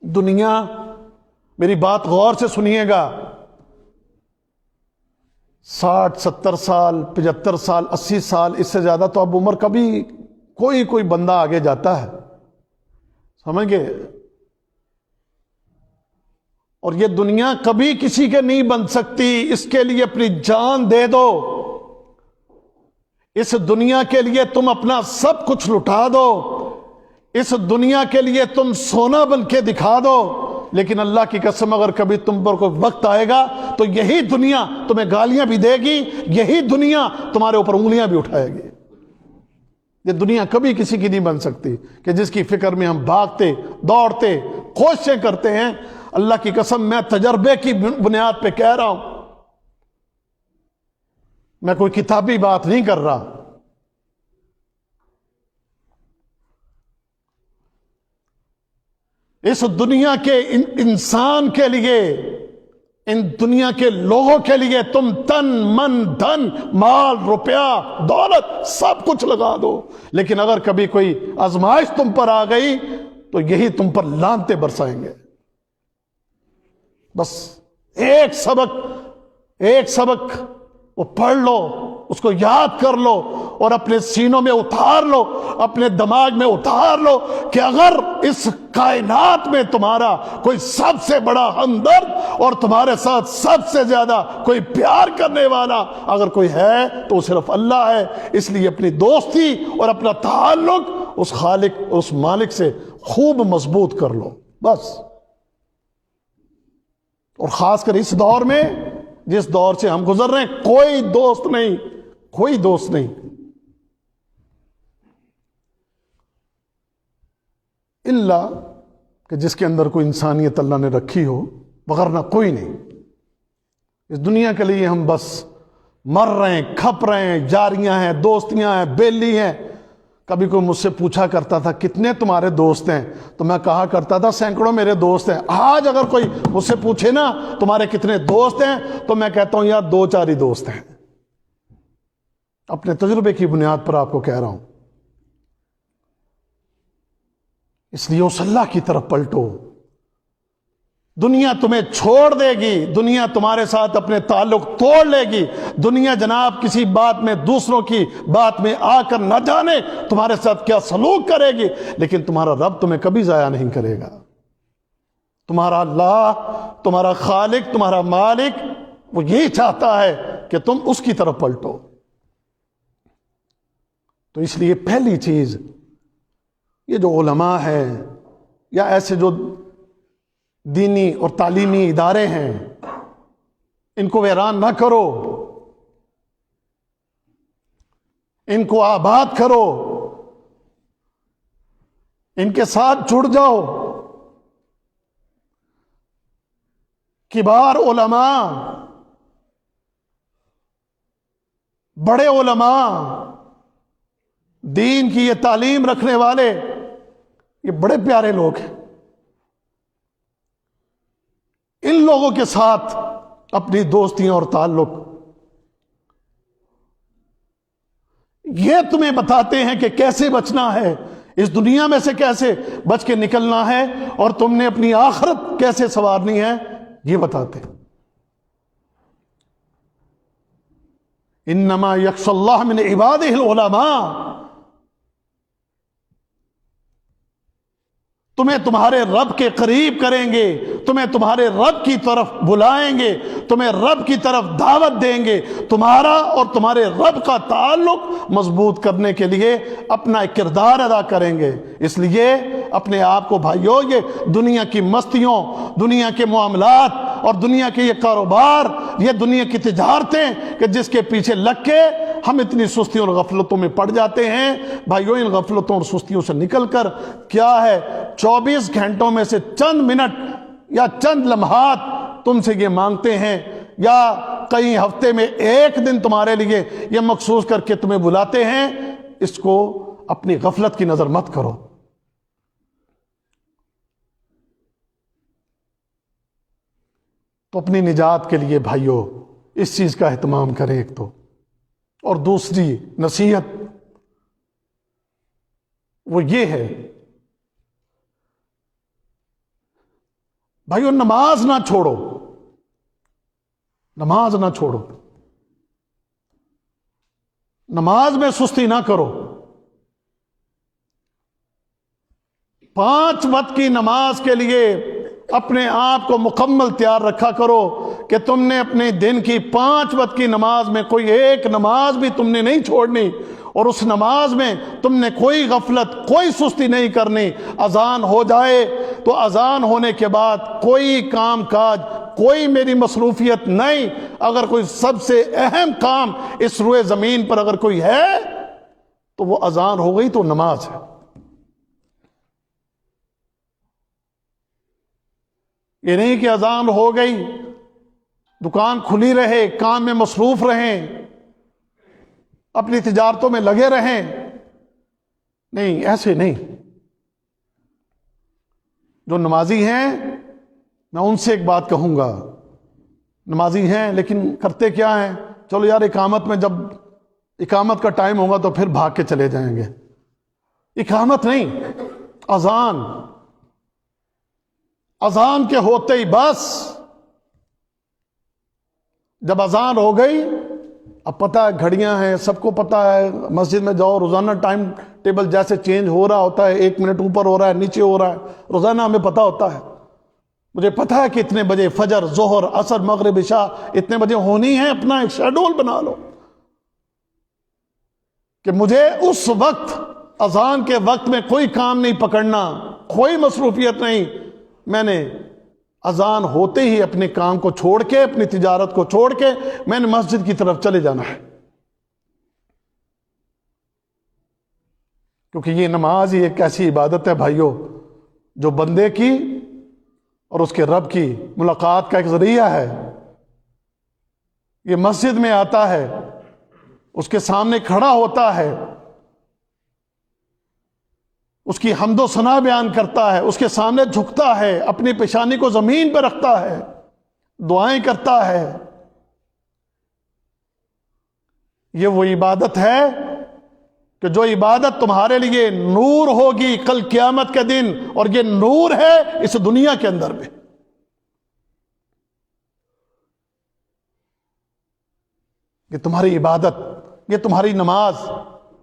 دنیا، میری بات غور سے سنیے گا، 60 70 سال 75 سال 80 سال، اس سے زیادہ تو اب عمر کبھی کوئی بندہ آگے جاتا ہے، سمجھ گئے؟ اور یہ دنیا کبھی کسی کے نہیں بن سکتی، اس کے لیے اپنی جان دے دو، اس دنیا کے لیے تم اپنا سب کچھ لٹا دو، اس دنیا کے لیے تم سونا بن کے دکھا دو، لیکن اللہ کی قسم اگر کبھی تم پر کوئی وقت آئے گا تو یہی دنیا تمہیں گالیاں بھی دے گی، یہی دنیا تمہارے اوپر انگلیاں بھی اٹھائے گی۔ یہ دنیا کبھی کسی کی نہیں بن سکتی کہ جس کی فکر میں ہم بھاگتے دوڑتے کوششیں کرتے ہیں۔ اللہ کی قسم میں تجربے کی بنیاد پہ کہہ رہا ہوں، میں کوئی کتابی بات نہیں کر رہا۔ اس دنیا کے انسان کے لیے، ان دنیا کے لوگوں کے لیے تم تن من دھن مال روپیہ دولت سب کچھ لگا دو، لیکن اگر کبھی کوئی آزمائش تم پر آ گئی تو یہی تم پر لعنتیں برسائیں گے۔ بس ایک سبق وہ پڑھ لو، اس کو یاد کر لو اور اپنے سینوں میں اتار لو، اپنے دماغ میں اتار لو کہ اگر اس کائنات میں تمہارا کوئی سب سے بڑا ہمدرد اور تمہارے ساتھ سب سے زیادہ کوئی پیار کرنے والا اگر کوئی ہے تو وہ صرف اللہ ہے۔ اس لیے اپنی دوستی اور اپنا تعلق اس خالق، اس مالک سے خوب مضبوط کر لو بس۔ اور خاص کر اس دور میں، جس دور سے ہم گزر رہے ہیں، کوئی دوست نہیں الا کہ جس کے اندر کوئی انسانیت اللہ نے رکھی ہو، وغیرہ کوئی نہیں۔ اس دنیا کے لیے ہم بس مر رہے ہیں، کھپ رہے ہیں، جاریاں ہیں، دوستیاں ہیں، بیلی ہیں۔ کبھی کوئی مجھ سے پوچھا کرتا تھا کتنے تمہارے دوست ہیں، تو میں کہا کرتا تھا سینکڑوں میرے دوست ہیں۔ آج اگر کوئی مجھ سے پوچھے نا تمہارے کتنے دوست ہیں، تو میں کہتا ہوں یار 2-4 ہی دوست ہیں۔ اپنے تجربے کی بنیاد پر آپ کو کہہ رہا ہوں۔ اس لیے اس اللہ کی طرف پلٹو۔ دنیا تمہیں چھوڑ دے گی، دنیا تمہارے ساتھ اپنے تعلق توڑ لے گی، دنیا جناب کسی بات میں، دوسروں کی بات میں آ کر نہ جانے تمہارے ساتھ کیا سلوک کرے گی، لیکن تمہارا رب تمہیں کبھی ضائع نہیں کرے گا۔ تمہارا اللہ، تمہارا خالق، تمہارا مالک، وہ یہی چاہتا ہے کہ تم اس کی طرف پلٹو۔ تو اس لیے پہلی چیز، یہ جو علماء ہیں یا ایسے جو دینی اور تعلیمی ادارے ہیں، ان کو ویران نہ کرو، ان کو آباد کرو، ان کے ساتھ جڑ جاؤ۔ کبار علماء، بڑے علماء، دین کی یہ تعلیم رکھنے والے، یہ بڑے پیارے لوگ ہیں۔ ان لوگوں کے ساتھ اپنی دوستیاں اور تعلق، یہ تمہیں بتاتے ہیں کہ کیسے بچنا ہے، اس دنیا میں سے کیسے بچ کے نکلنا ہے، اور تم نے اپنی آخرت کیسے سنوارنی ہے، یہ بتاتے ہیں۔ انما یخشی اللہ من عبادہ العلماء، تمہیں تمہارے رب کے قریب کریں گے، تمہیں تمہارے رب کی طرف بلائیں گے، تمہیں رب کی طرف دعوت دیں گے، تمہارا اور تمہارے رب کا تعلق مضبوط کرنے کے لیے اپنا ایک کردار ادا کریں گے۔ اس لیے اپنے آپ کو بھائیو، یہ دنیا کی مستیوں، دنیا کے معاملات اور دنیا کے یہ کاروبار، یہ دنیا کی تجارتیں کہ جس کے پیچھے لگ کے ہم اتنی سستیوں اور غفلتوں میں پڑ جاتے ہیں۔ بھائیوں، ان غفلتوں اور سستیوں سے نکل کر کیا ہے 24 گھنٹوں میں سے چند منٹ یا چند لمحات تم سے یہ مانگتے ہیں، یا کئی ہفتے میں ایک دن تمہارے لیے یہ مخصوص کر کے تمہیں بلاتے ہیں، اس کو اپنی غفلت کی نظر مت کرو۔ تو اپنی نجات کے لیے بھائیوں اس چیز کا اہتمام کریں ایک تو، اور دوسری نصیحت وہ یہ ہے بھائیوں، نماز نہ چھوڑو، نماز نہ چھوڑو، نماز میں سستی نہ کرو۔ 5 وقت کی نماز کے لیے اپنے آپ کو مکمل تیار رکھا کرو کہ تم نے اپنے دن کی 5 وقت کی نماز میں کوئی ایک نماز بھی تم نے نہیں چھوڑنی، اور اس نماز میں تم نے کوئی غفلت، کوئی سستی نہیں کرنی۔ اذان ہو جائے تو اذان ہونے کے بعد کوئی کام کاج، کوئی میری مصروفیت نہیں۔ اگر کوئی سب سے اہم کام اس روئے زمین پر اگر کوئی ہے تو وہ اذان ہو گئی تو نماز ہے۔ یہ نہیں کہ اذان ہو گئی دکان کھلی رہے، کام میں مصروف رہیں، اپنی تجارتوں میں لگے رہیں، نہیں، ایسے نہیں۔ جو نمازی ہیں میں ان سے ایک بات کہوں گا، نمازی ہیں لیکن کرتے کیا ہیں، چلو یار اقامت میں، جب اقامت کا ٹائم ہوگا تو پھر بھاگ کے چلے جائیں گے۔ اقامت نہیں، اذان، اذان کے ہوتے ہی بس، جب اذان ہو گئی، اب پتہ ہے گھڑیاں ہیں، سب کو پتہ ہے، مسجد میں جاؤ روزانہ ٹائم ٹیبل جیسے چینج ہو رہا ہوتا ہے، 1 منٹ اوپر ہو رہا ہے، نیچے ہو رہا ہے، روزانہ ہمیں پتہ ہوتا ہے۔ مجھے پتہ ہے کہ اتنے بجے فجر، ظہر، عصر، مغرب، عشاء اتنے بجے ہونی ہے۔ اپنا ایک شیڈول بنا لو کہ مجھے اس وقت، اذان کے وقت میں کوئی کام نہیں پکڑنا، کوئی مصروفیت نہیں۔ میں نے اذان ہوتے ہی اپنے کام کو چھوڑ کے، اپنی تجارت کو چھوڑ کے میں نے مسجد کی طرف چلے جانا ہے، کیونکہ یہ نماز ہی ایک ایسی عبادت ہے بھائیوں جو بندے کی اور اس کے رب کی ملاقات کا ایک ذریعہ ہے۔ یہ مسجد میں آتا ہے، اس کے سامنے کھڑا ہوتا ہے، اس کی حمد و ثنا بیان کرتا ہے، اس کے سامنے جھکتا ہے، اپنی پیشانی کو زمین پہ رکھتا ہے، دعائیں کرتا ہے۔ یہ وہ عبادت ہے کہ جو عبادت تمہارے لیے نور ہوگی کل قیامت کے دن، اور یہ نور ہے اس دنیا کے اندر میں۔ یہ تمہاری عبادت، یہ تمہاری نماز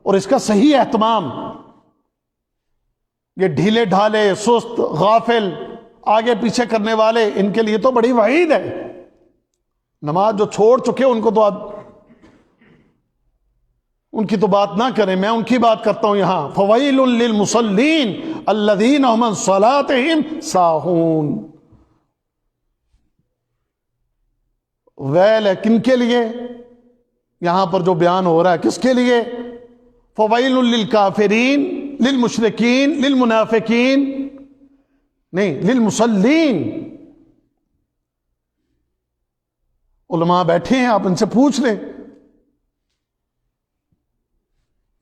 اور اس کا صحیح اہتمام، یہ ڈھیلے ڈھالے، سست، غافل، آگے پیچھے کرنے والے، ان کے لیے تو بڑی وعید ہے۔ نماز جو چھوڑ چکے ان کو تو اب ان کی تو بات نہ کریں، میں ان کی بات کرتا ہوں یہاں۔ فویل للمصلین الذین هم عن صلاتهم ساہون، ویل ہے کن کے لیے؟ یہاں پر جو بیان ہو رہا ہے کس کے لیے؟ فویل للکافرین، للمشرکین، للمنافقین، نہیں، للمصلین۔ علماء بیٹھے ہیں، آپ ان سے پوچھ لیں۔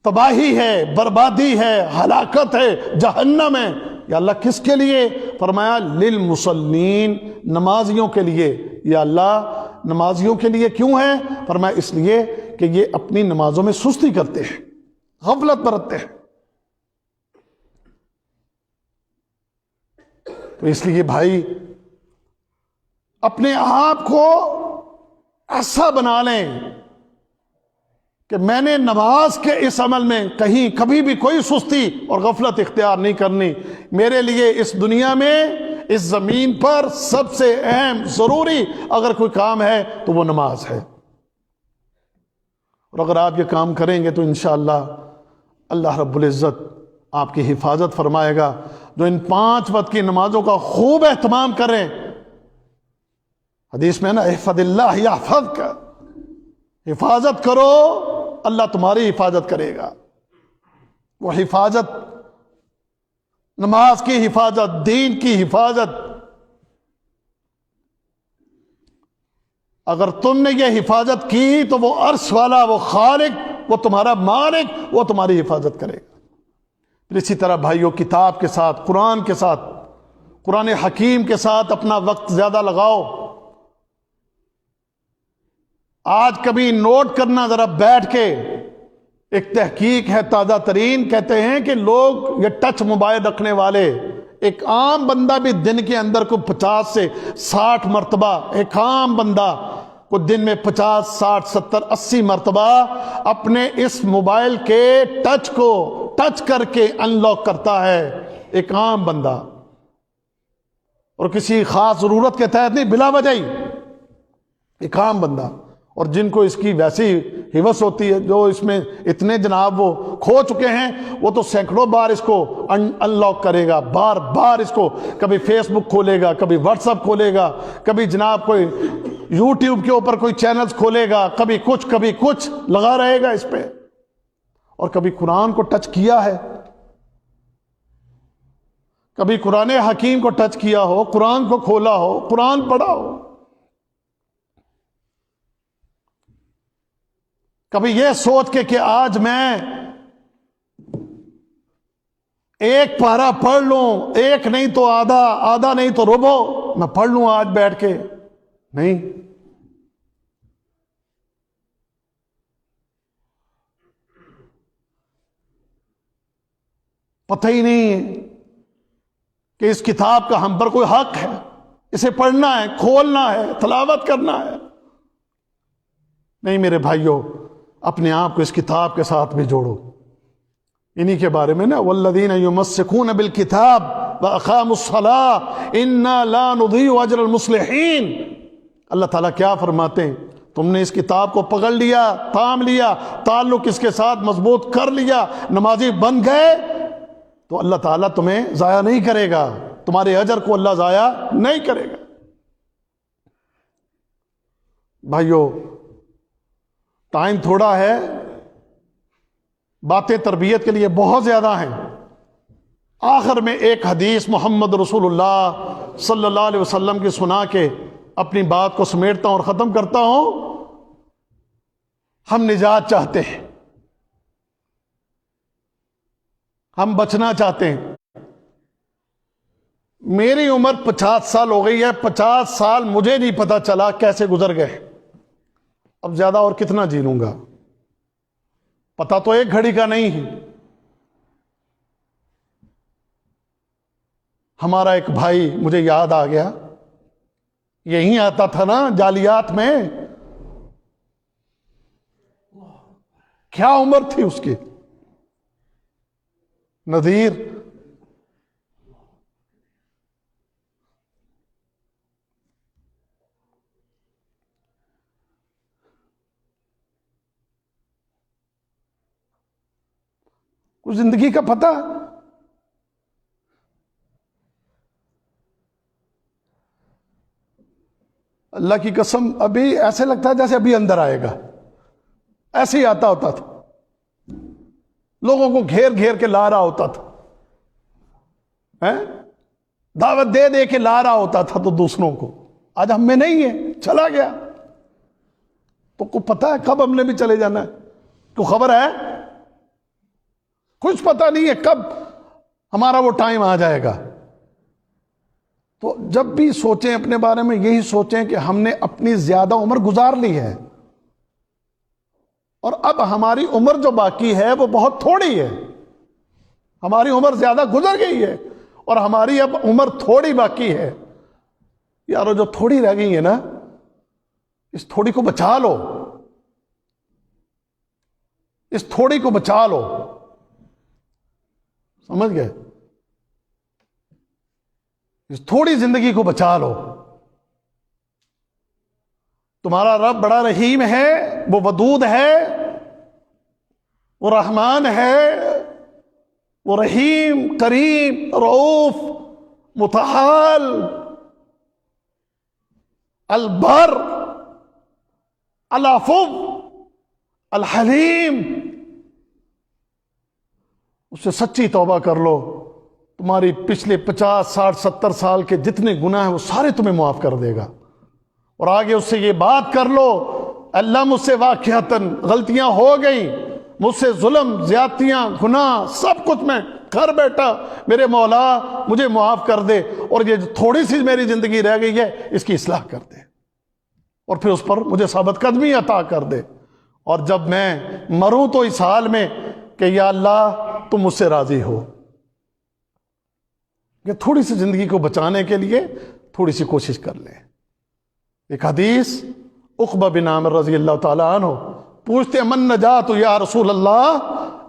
تباہی ہے، بربادی ہے، ہلاکت ہے، جہنم ہے، یا اللہ کس کے لیے؟ فرمایا للمصلین، نمازیوں کے لیے۔ یا اللہ نمازیوں کے لیے کیوں ہے؟ فرمایا اس لیے کہ یہ اپنی نمازوں میں سستی کرتے ہیں، غفلت برتتے ہیں۔ تو اس لیے بھائی اپنے آپ کو ایسا بنا لیں کہ میں نے نماز کے اس عمل میں کہیں کبھی بھی کوئی سستی اور غفلت اختیار نہیں کرنی۔ میرے لیے اس دنیا میں، اس زمین پر سب سے اہم، ضروری اگر کوئی کام ہے تو وہ نماز ہے۔ اور اگر آپ یہ کام کریں گے تو انشاءاللہ اللہ رب العزت آپ کی حفاظت فرمائے گا۔ جو ان 5 وقت کی نمازوں کا خوب اہتمام کریں، حدیث میں نا احفظ اللہ یحفظک، حفاظت کرو اللہ تمہاری حفاظت کرے گا. وہ حفاظت، نماز کی حفاظت، دین کی حفاظت، اگر تم نے یہ حفاظت کی تو وہ عرش والا، وہ خالق، وہ تمہارا مالک، وہ تمہاری حفاظت کرے گا. پھر اسی طرح بھائیوں، کتاب کے ساتھ، قرآن کے ساتھ، قرآن حکیم کے ساتھ اپنا وقت زیادہ لگاؤ. آج کبھی نوٹ کرنا ذرا بیٹھ کے، ایک تحقیق ہے تازہ ترین، کہتے ہیں کہ لوگ یہ ٹچ موبائل رکھنے والے، ایک عام بندہ بھی دن کے اندر کو 50 سے 60 مرتبہ، ایک عام بندہ کو دن میں 50 60 70 80 مرتبہ اپنے اس موبائل کے ٹچ کو ٹچ کر کے ان لاک کرتا ہے، ایک عام بندہ، اور کسی خاص ضرورت کے تحت نہیں، بلا وجہ ہی ایک عام بندہ. اور جن کو اس کی ویسی ہوس ہوتی ہے، جو اس میں اتنے جناب وہ کھو چکے ہیں، وہ تو سینکڑوں بار اس کو ان لاک کرے گا، بار بار اس کو، کبھی فیس بک کھولے گا، کبھی واٹس ایپ کھولے گا، کبھی جناب کوئی یوٹیوب کے اوپر کوئی چینلز کھولے گا، کبھی کچھ لگا رہے گا اس پہ. اور کبھی قرآن کو ٹچ کیا ہے، کبھی قرآن حکیم کو ٹچ کیا ہو، قرآن کو کھولا ہو، قرآن پڑھا ہو. کبھی یہ سوچ کے کہ آج میں ایک پارہ پڑھ لوں، ایک نہیں تو آدھا، آدھا نہیں تو ربع میں پڑھ لوں آج بیٹھ کے، نہیں. پتہ ہی نہیں ہے کہ اس کتاب کا ہم پر کوئی حق ہے، اسے پڑھنا ہے، کھولنا ہے، تلاوت کرنا ہے. نہیں میرے بھائیوں، اپنے آپ کو اس کتاب کے ساتھ بھی جوڑو. انہی کے بارے میں نا، والذین یمسکون بالکتاب واقاموا الصلاۃ انا لا نضیع اجر المصلحین. اللہ تعالیٰ کیا فرماتے ہیں؟ تم نے اس کتاب کو پکڑ لیا، تھام لیا، تعلق اس کے ساتھ مضبوط کر لیا، نمازی بن گئے، تو اللہ تعالیٰ تمہیں ضائع نہیں کرے گا، تمہارے اجر کو اللہ ضائع نہیں کرے گا. بھائیو، ٹائم تھوڑا ہے، باتیں تربیت کے لیے بہت زیادہ ہیں. آخر میں ایک حدیث محمد رسول اللہ صلی اللہ علیہ وسلم کی سنا کے اپنی بات کو سمیٹتا ہوں اور ختم کرتا ہوں. ہم نجات چاہتے ہیں، ہم بچنا چاہتے ہیں. میری عمر 50 سال ہو گئی ہے، 50 سال مجھے نہیں پتا چلا کیسے گزر گئے. اب زیادہ اور کتنا جی لوں گا، پتا تو ایک گھڑی کا نہیں ہے. ہمارا ایک بھائی مجھے یاد آ گیا، یہیں آتا تھا نا جالیات میں، کیا عمر تھی اس کی، نذیر. کچھ زندگی کا پتہ، اللہ کی قسم ابھی ایسے لگتا ہے جیسے ابھی اندر آئے گا، ایسے ہی آتا ہوتا تھا، لوگوں کو گھیر گھیر کے لا رہا ہوتا تھا، دعوت دے دے کے لا رہا ہوتا تھا تو دوسروں کو. آج ہم میں نہیں ہے، چلا گیا. تو کو پتہ ہے کب ہم نے بھی چلے جانا ہے؟ کو خبر ہے؟ کچھ پتہ نہیں ہے کب ہمارا وہ ٹائم آ جائے گا. تو جب بھی سوچیں اپنے بارے میں یہی سوچیں کہ ہم نے اپنی زیادہ عمر گزار لی ہے، اور اب ہماری عمر جو باقی ہے وہ بہت تھوڑی ہے. ہماری عمر زیادہ گزر گئی ہے اور ہماری اب عمر تھوڑی باقی ہے. یارو جو تھوڑی رہ گئی ہے نا، اس تھوڑی کو بچا لو، اس تھوڑی کو بچا لو. سمجھ گئے؟ اس تھوڑی زندگی کو بچا لو. تمہارا رب بڑا رحیم ہے، وہ ودود ہے، وہ رحمان ہے، وہ رحیم، کریم، رؤوف، متعال، البر، العفو، الحلیم، اس سے سچی توبہ کر لو، تمہاری پچھلے 50 60 70 سال کے جتنے گناہ ہیں وہ سارے تمہیں معاف کر دے گا۔ اور آگے اس سے یہ بات کر لو، اللہ مجھ سے واقعتاً غلطیاں ہو گئیں، مجھ سے ظلم، زیادتیاں، گناہ سب کچھ میں کر بیٹھا، میرے مولا مجھے معاف کر دے، اور یہ جو تھوڑی سی میری زندگی رہ گئی ہے اس کی اصلاح کر دے، اور پھر اس پر مجھے ثابت قدمی عطا کر دے، اور جب میں مروں تو اس حال میں کہ یا اللہ تم مجھ سے راضی ہو۔ کہ تھوڑی سی زندگی کو بچانے کے لیے تھوڑی سی کوشش کر لیں۔ ایک حدیث، عقبہ بن عامر رضی اللہ تعالیٰ عنہ پوچھتے ہیں من نجات یا رسول اللہ،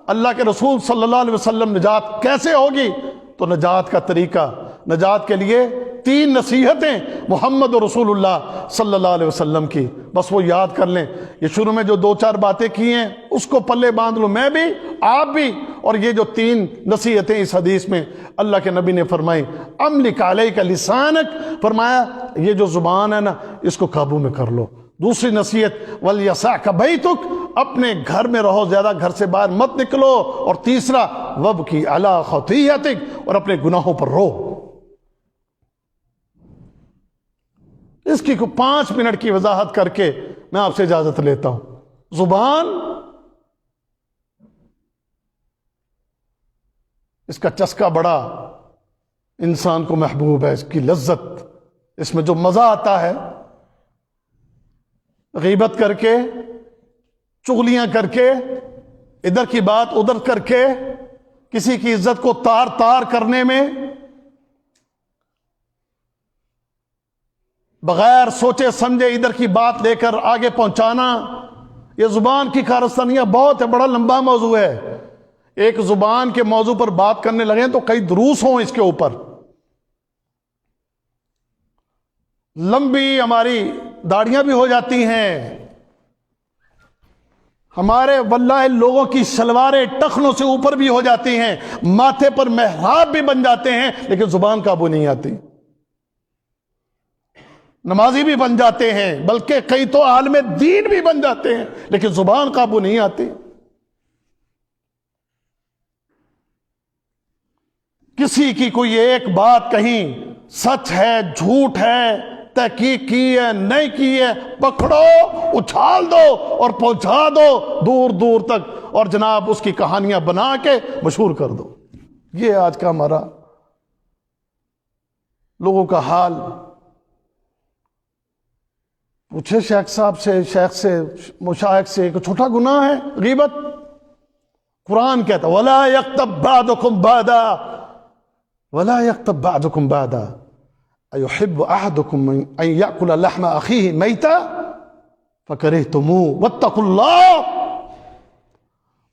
اللہ کے رسول صلی اللہ علیہ وسلم نجات کیسے ہوگی؟ تو نجات کا طریقہ، نجات کے لیے 3 نصیحتیں محمد رسول اللہ صلی اللہ علیہ وسلم کی، بس وہ یاد کر لیں۔ یہ شروع میں جو 2-4 باتیں کی ہیں اس کو پلے باندھ لو، میں بھی آپ بھی، اور یہ جو 3 نصیحتیں اس حدیث میں اللہ کے نبی نے فرمائی، املک علیک لسانک، فرمایا یہ جو زبان ہے نا اس کو قابو میں کر لو۔ دوسری نصیحت ولیسعک بیتک، اپنے گھر میں رہو، زیادہ گھر سے باہر مت نکلو، اور تیسرا وابکی علی خطیئتک، اور اپنے گناہوں پر رو۔ اس کی 5 منٹ کی وضاحت کر کے میں آپ سے اجازت لیتا ہوں۔ زبان، اس کا چسکا بڑا انسان کو محبوب ہے، اس کی لذت، اس میں جو مزہ آتا ہے، غیبت کر کے، چغلیاں کر کے، ادھر کی بات ادھر کر کے، کسی کی عزت کو تار تار کرنے میں، بغیر سوچے سمجھے ادھر کی بات لے کر آگے پہنچانا، یہ زبان کی کارستانیاں بہت ہے، بڑا لمبا موضوع ہے۔ ایک زبان کے موضوع پر بات کرنے لگے تو کئی دروس ہوں اس کے اوپر، لمبی ہماری داڑیاں بھی ہو جاتی ہیں، ہمارے واللہ لوگوں کی شلواریں ٹخنوں سے اوپر بھی ہو جاتی ہیں، ماتھے پر محراب بھی بن جاتے ہیں، لیکن زبان قابو نہیں آتی۔ نمازی بھی بن جاتے ہیں، بلکہ کئی تو عالم دین بھی بن جاتے ہیں، لیکن زبان قابو نہیں آتی۔ کسی کی کوئی ایک بات کہیں، سچ ہے جھوٹ ہے، تحقیق کی ہے نہیں کی ہے، پکڑو، اچھال دو اور پہنچا دو دور دور تک، اور جناب اس کی کہانیاں بنا کے مشہور کر دو۔ یہ آج کا ہمارا لوگوں کا حال۔ پوچھے شیخ صاحب سے، شیخ سے، مشائخ سے، کہ چھوٹا گناہ ہے غیبت؟ قرآن کہتا وَلَا يَغْتَبْ بَعْضُكُمْ بَعْضًا وَلَا يَغْتَبْ بَعْضُكُمْ بَعْضًا أَيُحِبُّ أَحَدُكُمْ أَن يَأْكُلَ لَحْمَ أَخِيهِ مَيْتًا فَكَرِهْتُمُوهُ وَاتَّقُوا اللَّهَ۔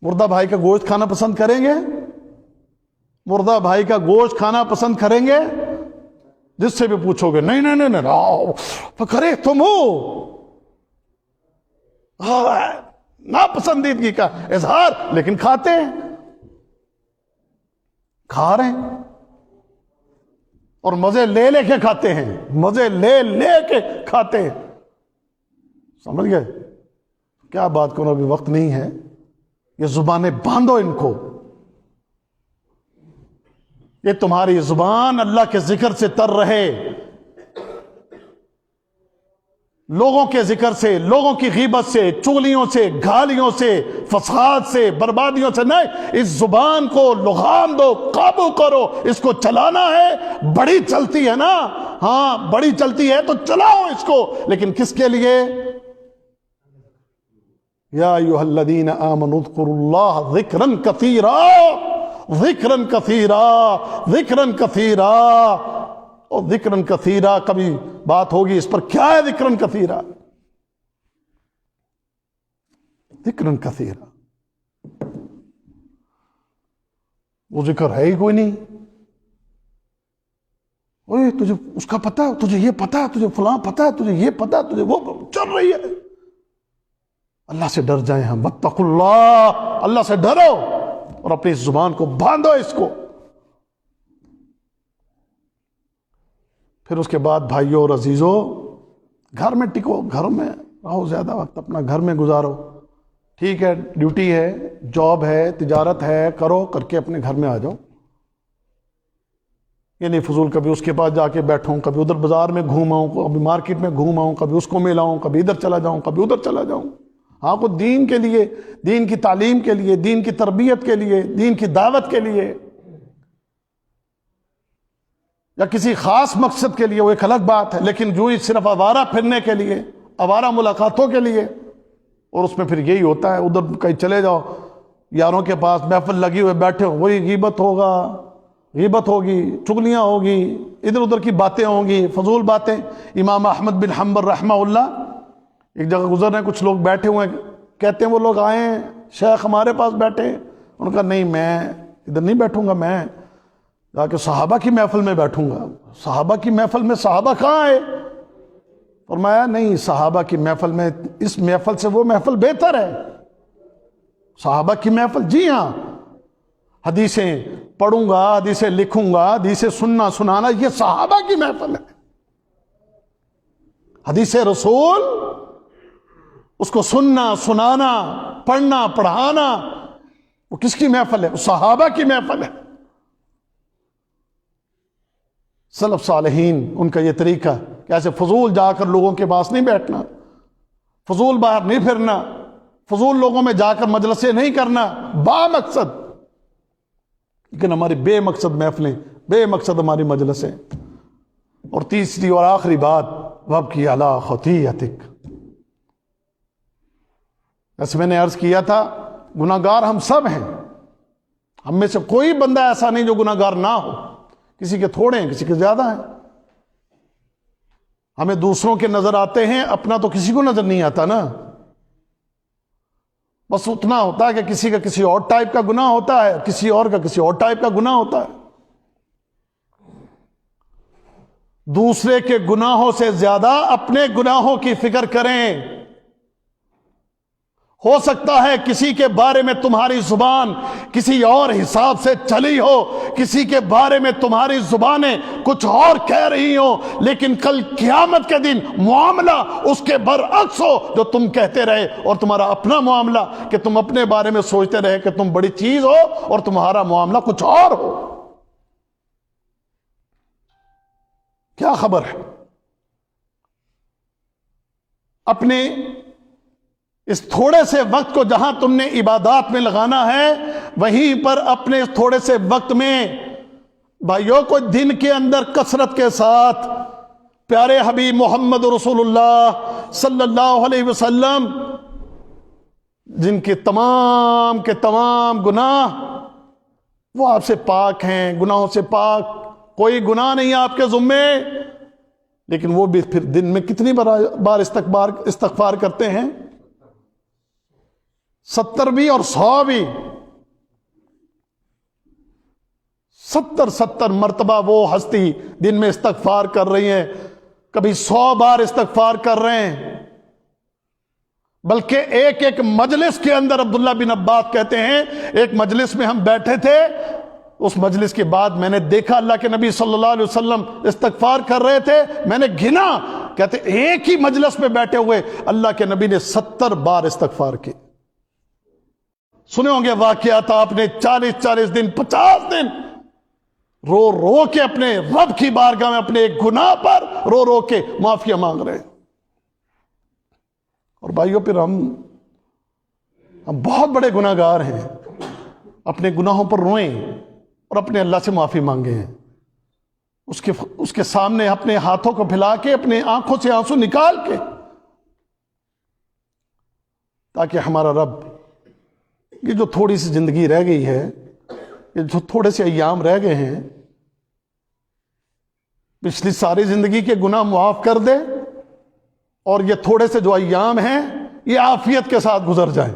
مردہ بھائی کا گوشت کھانا پسند کریں گے؟ مردہ بھائی کا گوشت کھانا پسند کریں گے؟ جس سے بھی پوچھو گے نہیں نہیں نہیں فَكَرِهْتُمُوهُ، ناپسندیدگی کا اظہار، لیکن کھاتے ہیں، کھا رہے ہیں، اور مزے لے لے کے کھاتے ہیں، مزے لے لے کے کھاتے ہیں۔ سمجھ گئے؟ کیا بات کروں، ابھی وقت نہیں ہے۔ یہ زبانیں باندھو ان کو، یہ تمہاری زبان اللہ کے ذکر سے تر رہے، لوگوں کے ذکر سے، لوگوں کی غیبت سے، چغلیوں سے، گالیوں سے، فساد سے، بربادیوں سے نہیں۔ اس زبان کو لغام دو، قابو کرو، اس کو چلانا ہے۔ بڑی چلتی ہے نا، ہاں بڑی چلتی ہے تو چلاؤ اس کو، لیکن کس کے لیے؟ یا ایھا الذین آمنوا اذکروا اللہ ذکرا کثیرا، ذکرا کثیرا، ذکرا کثیرا، اور ذکرا کثیرا کبھی بات ہوگی اس پر، کیا ہے ذکرا کثیرا؟ ذکرا کثیرا، وہ ذکر ہے ہی کوئی نہیں۔ اوہ تجھے اس کا پتہ ہے، تجھے یہ پتہ ہے، تجھے فلاں پتہ ہے، تجھے یہ پتہ ہے، تجھے وہ چل رہی ہے۔ اللہ سے ڈر جائیں ہم، واتقوا اللہ، اللہ سے ڈرو، اور اپنی زبان کو باندھو اس کو۔ پھر اس کے بعد بھائیوں اور عزیزوں، گھر میں ٹکو، گھر میں رہو، زیادہ وقت اپنا گھر میں گزارو۔ ٹھیک ہے، ڈیوٹی ہے، جاب ہے، تجارت ہے، کرو، کر کے اپنے گھر میں آ جاؤ. یہ نہیں فضول کبھی اس کے پاس جا کے بیٹھوں، کبھی ادھر بازار میں گھوم آؤں، کبھی مارکیٹ میں گھوم آؤں، کبھی اس کو ملاؤں، کبھی ادھر چلا جاؤں، کبھی ادھر چلا جاؤں. ہاں کو دین کے لیے، دین کی تعلیم کے لیے، دین کی تربیت کے لیے، دین کی دعوت کے لیے، یا کسی خاص مقصد کے لیے، وہ ایک الگ بات ہے. لیکن جو ہی صرف آوارہ پھرنے کے لیے، آوارہ ملاقاتوں کے لیے، اور اس میں پھر یہی ہوتا ہے ادھر کہیں چلے جاؤ، یاروں کے پاس محفل لگی ہوئے بیٹھے ہو، وہی غیبت ہوگا، غیبت ہوگی، چغلیاں ہوگی، ادھر ادھر کی باتیں ہوں گی، فضول باتیں. امام احمد بن حنبل رحمہ اللہ ایک جگہ گزر رہے ہیں، کچھ لوگ بیٹھے ہوئے ہیں، کہتے ہیں وہ لوگ آئے ہیں شیخ ہمارے پاس بیٹھے ہیں. انہوں نے کہا نہیں، میں ادھر نہیں بیٹھوں گا، میں جا کے صحابہ کی محفل میں بیٹھوں گا. صحابہ کی محفل میں صحابہ کہاں ہے؟ فرمایا نہیں، صحابہ کی محفل میں، اس محفل سے وہ محفل بہتر ہے. صحابہ کی محفل، جی ہاں، حدیثیں پڑھوں گا، حدیثیں لکھوں گا، حدیثیں سننا سنانا، یہ صحابہ کی محفل ہے. حدیث رسول، اس کو سننا سنانا، پڑھنا پڑھانا، وہ کس کی محفل ہے؟ صحابہ کی محفل ہے. سلف صالحین ان کا یہ طریقہ کہ ایسے فضول جا کر لوگوں کے پاس نہیں بیٹھنا، فضول باہر نہیں پھرنا، فضول لوگوں میں جا کر مجلسیں نہیں کرنا با مقصد. لیکن ہماری بے مقصد محفلیں، بے مقصد ہماری مجلسیں. اور تیسری اور آخری بات، وَابْكِي عَلَىٰ خَطِيئَتِكَ. جیسے میں نے عرض کیا تھا، گناہگار ہم سب ہیں. ہم میں سے کوئی بندہ ایسا نہیں جو گناہگار نہ ہو. کسی کے تھوڑے ہیں، کسی کے زیادہ ہیں. ہمیں دوسروں کے نظر آتے ہیں، اپنا تو کسی کو نظر نہیں آتا نا. بس اتنا ہوتا ہے کہ کسی کا کسی اور ٹائپ کا گناہ ہوتا ہے، کسی اور کا کسی اور ٹائپ کا گناہ ہوتا ہے. دوسرے کے گناہوں سے زیادہ اپنے گناہوں کی فکر کریں. ہو سکتا ہے کسی کے بارے میں تمہاری زبان کسی اور حساب سے چلی ہو، کسی کے بارے میں تمہاری زبانیں کچھ اور کہہ رہی ہوں، لیکن کل قیامت کے دن معاملہ اس کے برعکس ہو جو تم کہتے رہے، اور تمہارا اپنا معاملہ کہ تم اپنے بارے میں سوچتے رہے کہ تم بڑی چیز ہو، اور تمہارا معاملہ کچھ اور ہو. کیا خبر ہے؟ اپنے اس تھوڑے سے وقت کو جہاں تم نے عبادات میں لگانا ہے، وہیں پر اپنے اس تھوڑے سے وقت میں بھائیوں کو دن کے اندر کثرت کے ساتھ پیارے حبیب محمد رسول اللہ صلی اللہ علیہ وسلم، جن کے تمام گناہ وہ آپ سے پاک ہیں، گناہوں سے پاک، کوئی گناہ نہیں آپ کے ذمے، لیکن وہ بھی پھر دن میں کتنی بار استغفار کرتے ہیں؟ 70 بھی اور 100 بھی. 70 مرتبہ وہ ہستی دن میں استغفار کر رہی ہیں، کبھی 100 بار استغفار کر رہے ہیں. بلکہ ایک مجلس کے اندر عبداللہ بن عباس کہتے ہیں، ایک مجلس میں ہم بیٹھے تھے، اس مجلس کے بعد میں نے دیکھا اللہ کے نبی صلی اللہ علیہ وسلم استغفار کر رہے تھے، میں نے گنا، کہتے ایک ہی مجلس میں بیٹھے ہوئے اللہ کے نبی نے 70 بار استغفار کی. سنے ہوں گے واقعات آپ نے، 40 دن 50 دن رو کے اپنے رب کی بارگاہ میں اپنے ایک گناہ پر رو کے معافی مانگ رہے ہیں. اور بھائیوں پھر ہم بہت بڑے گناہ گار ہیں، اپنے گناہوں پر روئیں اور اپنے اللہ سے معافی مانگیں. اس کے سامنے اپنے ہاتھوں کو پھیلا کے، اپنے آنکھوں سے آنسو نکال کے، تاکہ ہمارا رب یہ جو تھوڑی سی زندگی رہ گئی ہے، یہ جو تھوڑے سے ایام رہ گئے ہیں، پچھلی ساری زندگی کے گناہ معاف کر دے، اور یہ تھوڑے سے جو ایام ہیں یہ عافیت کے ساتھ گزر جائیں.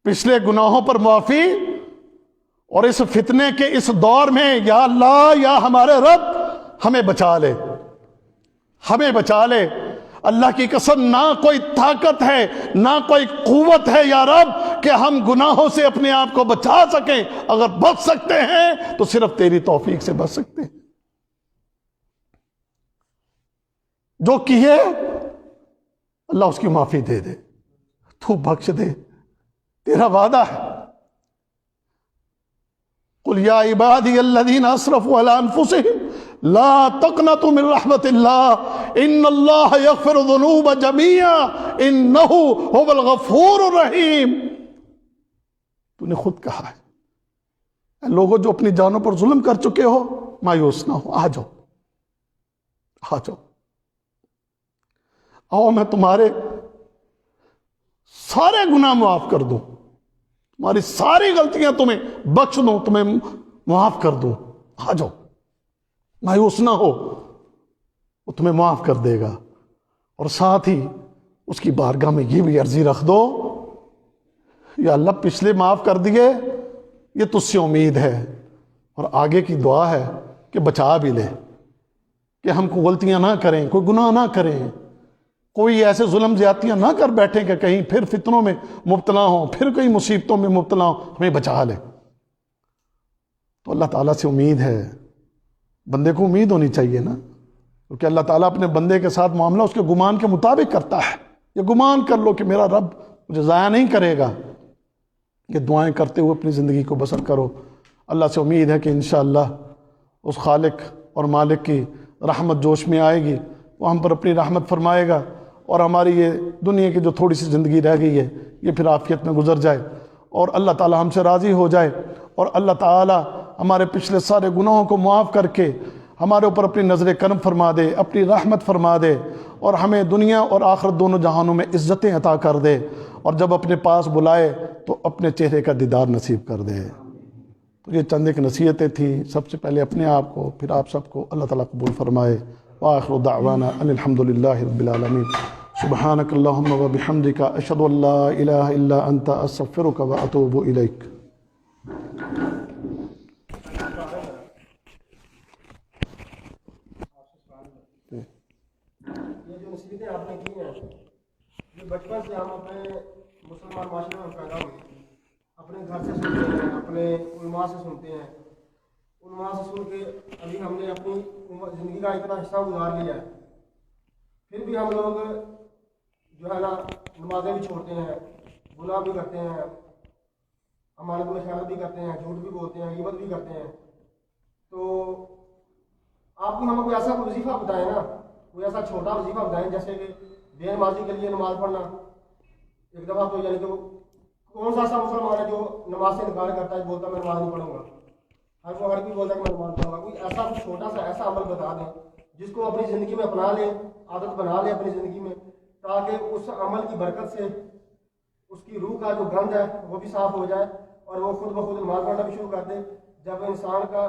پچھلے گناہوں پر معافی، اور اس فتنے کے اس دور میں یا اللہ یا ہمارے رب ہمیں بچا لے، ہمیں بچا لے. اللہ کی قسم نہ کوئی طاقت ہے، نہ کوئی قوت ہے یا رب کہ ہم گناہوں سے اپنے آپ کو بچا سکیں. اگر بچ سکتے ہیں تو صرف تیری توفیق سے بچ سکتے ہیں. جو کیے اللہ اس کی معافی دے دے. تو بخش دے، تیرا وعدہ ہے۔ قل یا عبادی الذین اسرفوا علی انفسہم لا تقنطوا من رحمت اللہ ان اللہ یغفر الذنوب جميعا انہ هو الغفور الرحیم۔ تو نے خود کہا ہے، لوگوں جو اپنی جانوں پر ظلم کر چکے ہو مایوس نہ ہو، آ جاؤ آ جاؤ، آؤ میں تمہارے سارے گناہ معاف کر دوں، تمہاری ساری غلطیاں تمہیں بخش دوں، تمہیں معاف کر دوں، آ جاؤ، مایوس نہ ہو، وہ تمہیں معاف کر دے گا۔ اور ساتھ ہی اس کی بارگاہ میں یہ بھی عرضی رکھ دو، یا اللہ پچھلے معاف کر دیے، یہ تجھ سے امید ہے، اور آگے کی دعا ہے کہ بچا بھی لے، کہ ہم کو غلطیاں نہ کریں، کوئی گناہ نہ کریں، کوئی ایسے ظلم زیادتیاں نہ کر بیٹھیں کہ کہیں پھر فتنوں میں مبتلا ہوں، پھر کئی مصیبتوں میں مبتلا ہوں، ہمیں بچا لے۔ تو اللہ تعالیٰ سے امید ہے، بندے کو امید ہونی چاہیے نا، کیونکہ اللہ تعالیٰ اپنے بندے کے ساتھ معاملہ اس کے گمان کے مطابق کرتا ہے۔ یہ گمان کر لو کہ میرا رب مجھے ضائع نہیں کرے گا، یہ دعائیں کرتے ہوئے اپنی زندگی کو بسر کرو۔ اللہ سے امید ہے کہ انشاءاللہ اس خالق اور مالک کی رحمت جوش میں آئے گی، وہ ہم پر اپنی رحمت فرمائے گا، اور ہماری یہ دنیا کی جو تھوڑی سی زندگی رہ گئی ہے یہ پھر عافیت میں گزر جائے، اور اللہ تعالی ہم سے راضی ہو جائے، اور اللہ تعالی ہمارے پچھلے سارے گناہوں کو معاف کر کے ہمارے اوپر اپنی نظر کرم فرما دے، اپنی رحمت فرما دے، اور ہمیں دنیا اور آخرت دونوں جہانوں میں عزتیں عطا کر دے، اور جب اپنے پاس بلائے تو اپنے چہرے کا دیدار نصیب کر دے۔ تو یہ چند ایک نصیحتیں تھیں، سب سے پہلے اپنے آپ کو، پھر آپ سب کو اللہ تعالیٰ قبول فرمائے۔ وآخر دعوانا ان الحمد للہ رب العالمین۔ سبحانک اللہم وبحمدک، اشہد ان لا الہ الا انت، استغفرک واتوب الیک۔ یہ جو نصیحتیں آپ نے کی ہیں، یہ بچپن سے ہم اپنے مسلمان معاشرے میں پیدا ہوئے، اپنے گھر سے سنتے ہیں، اپنے علماء سے سنتے ہیں، علماء سے سن کے ابھی ہم نے اپنی زندگی کا اتنا حصہ گزار لیا ہے، پھر بھی ہم لوگ جو ہے نا نمازیں بھی چھوڑتے ہیں، گناہ بھی کرتے ہیں، امانت میں خیانت بھی کرتے ہیں، جھوٹ بھی بولتے ہیں، غیبت بھی کرتے ہیں۔ تو آپ بھی ہمیں کوئی ایسا وظیفہ بتائیں نا، کوئی ایسا چھوٹا وظیفہ بتائیں، جیسے کہ بے نمازی کے لیے نماز پڑھنا ایک دفعہ، تو یعنی کہ وہ کون سا ایسا مسلمان ہے جو نماز سے انکار کرتا ہے، بولتا میں نماز نہیں پڑھوں گا، ہر کوئی بولتا ہے کہ میں نماز پڑھوں گا۔ کوئی ایسا چھوٹا سا ایسا عمل بتا دیں جس کو اپنی زندگی میں اپنا لیں، عادت بنا لیں اپنی زندگی میں، تاکہ اس عمل کی برکت سے اس کی روح کا جو گند ہے وہ بھی صاف ہو جائے، اور وہ خود بخود نماز پڑھنا بھی شروع کر دے۔ جب انسان کا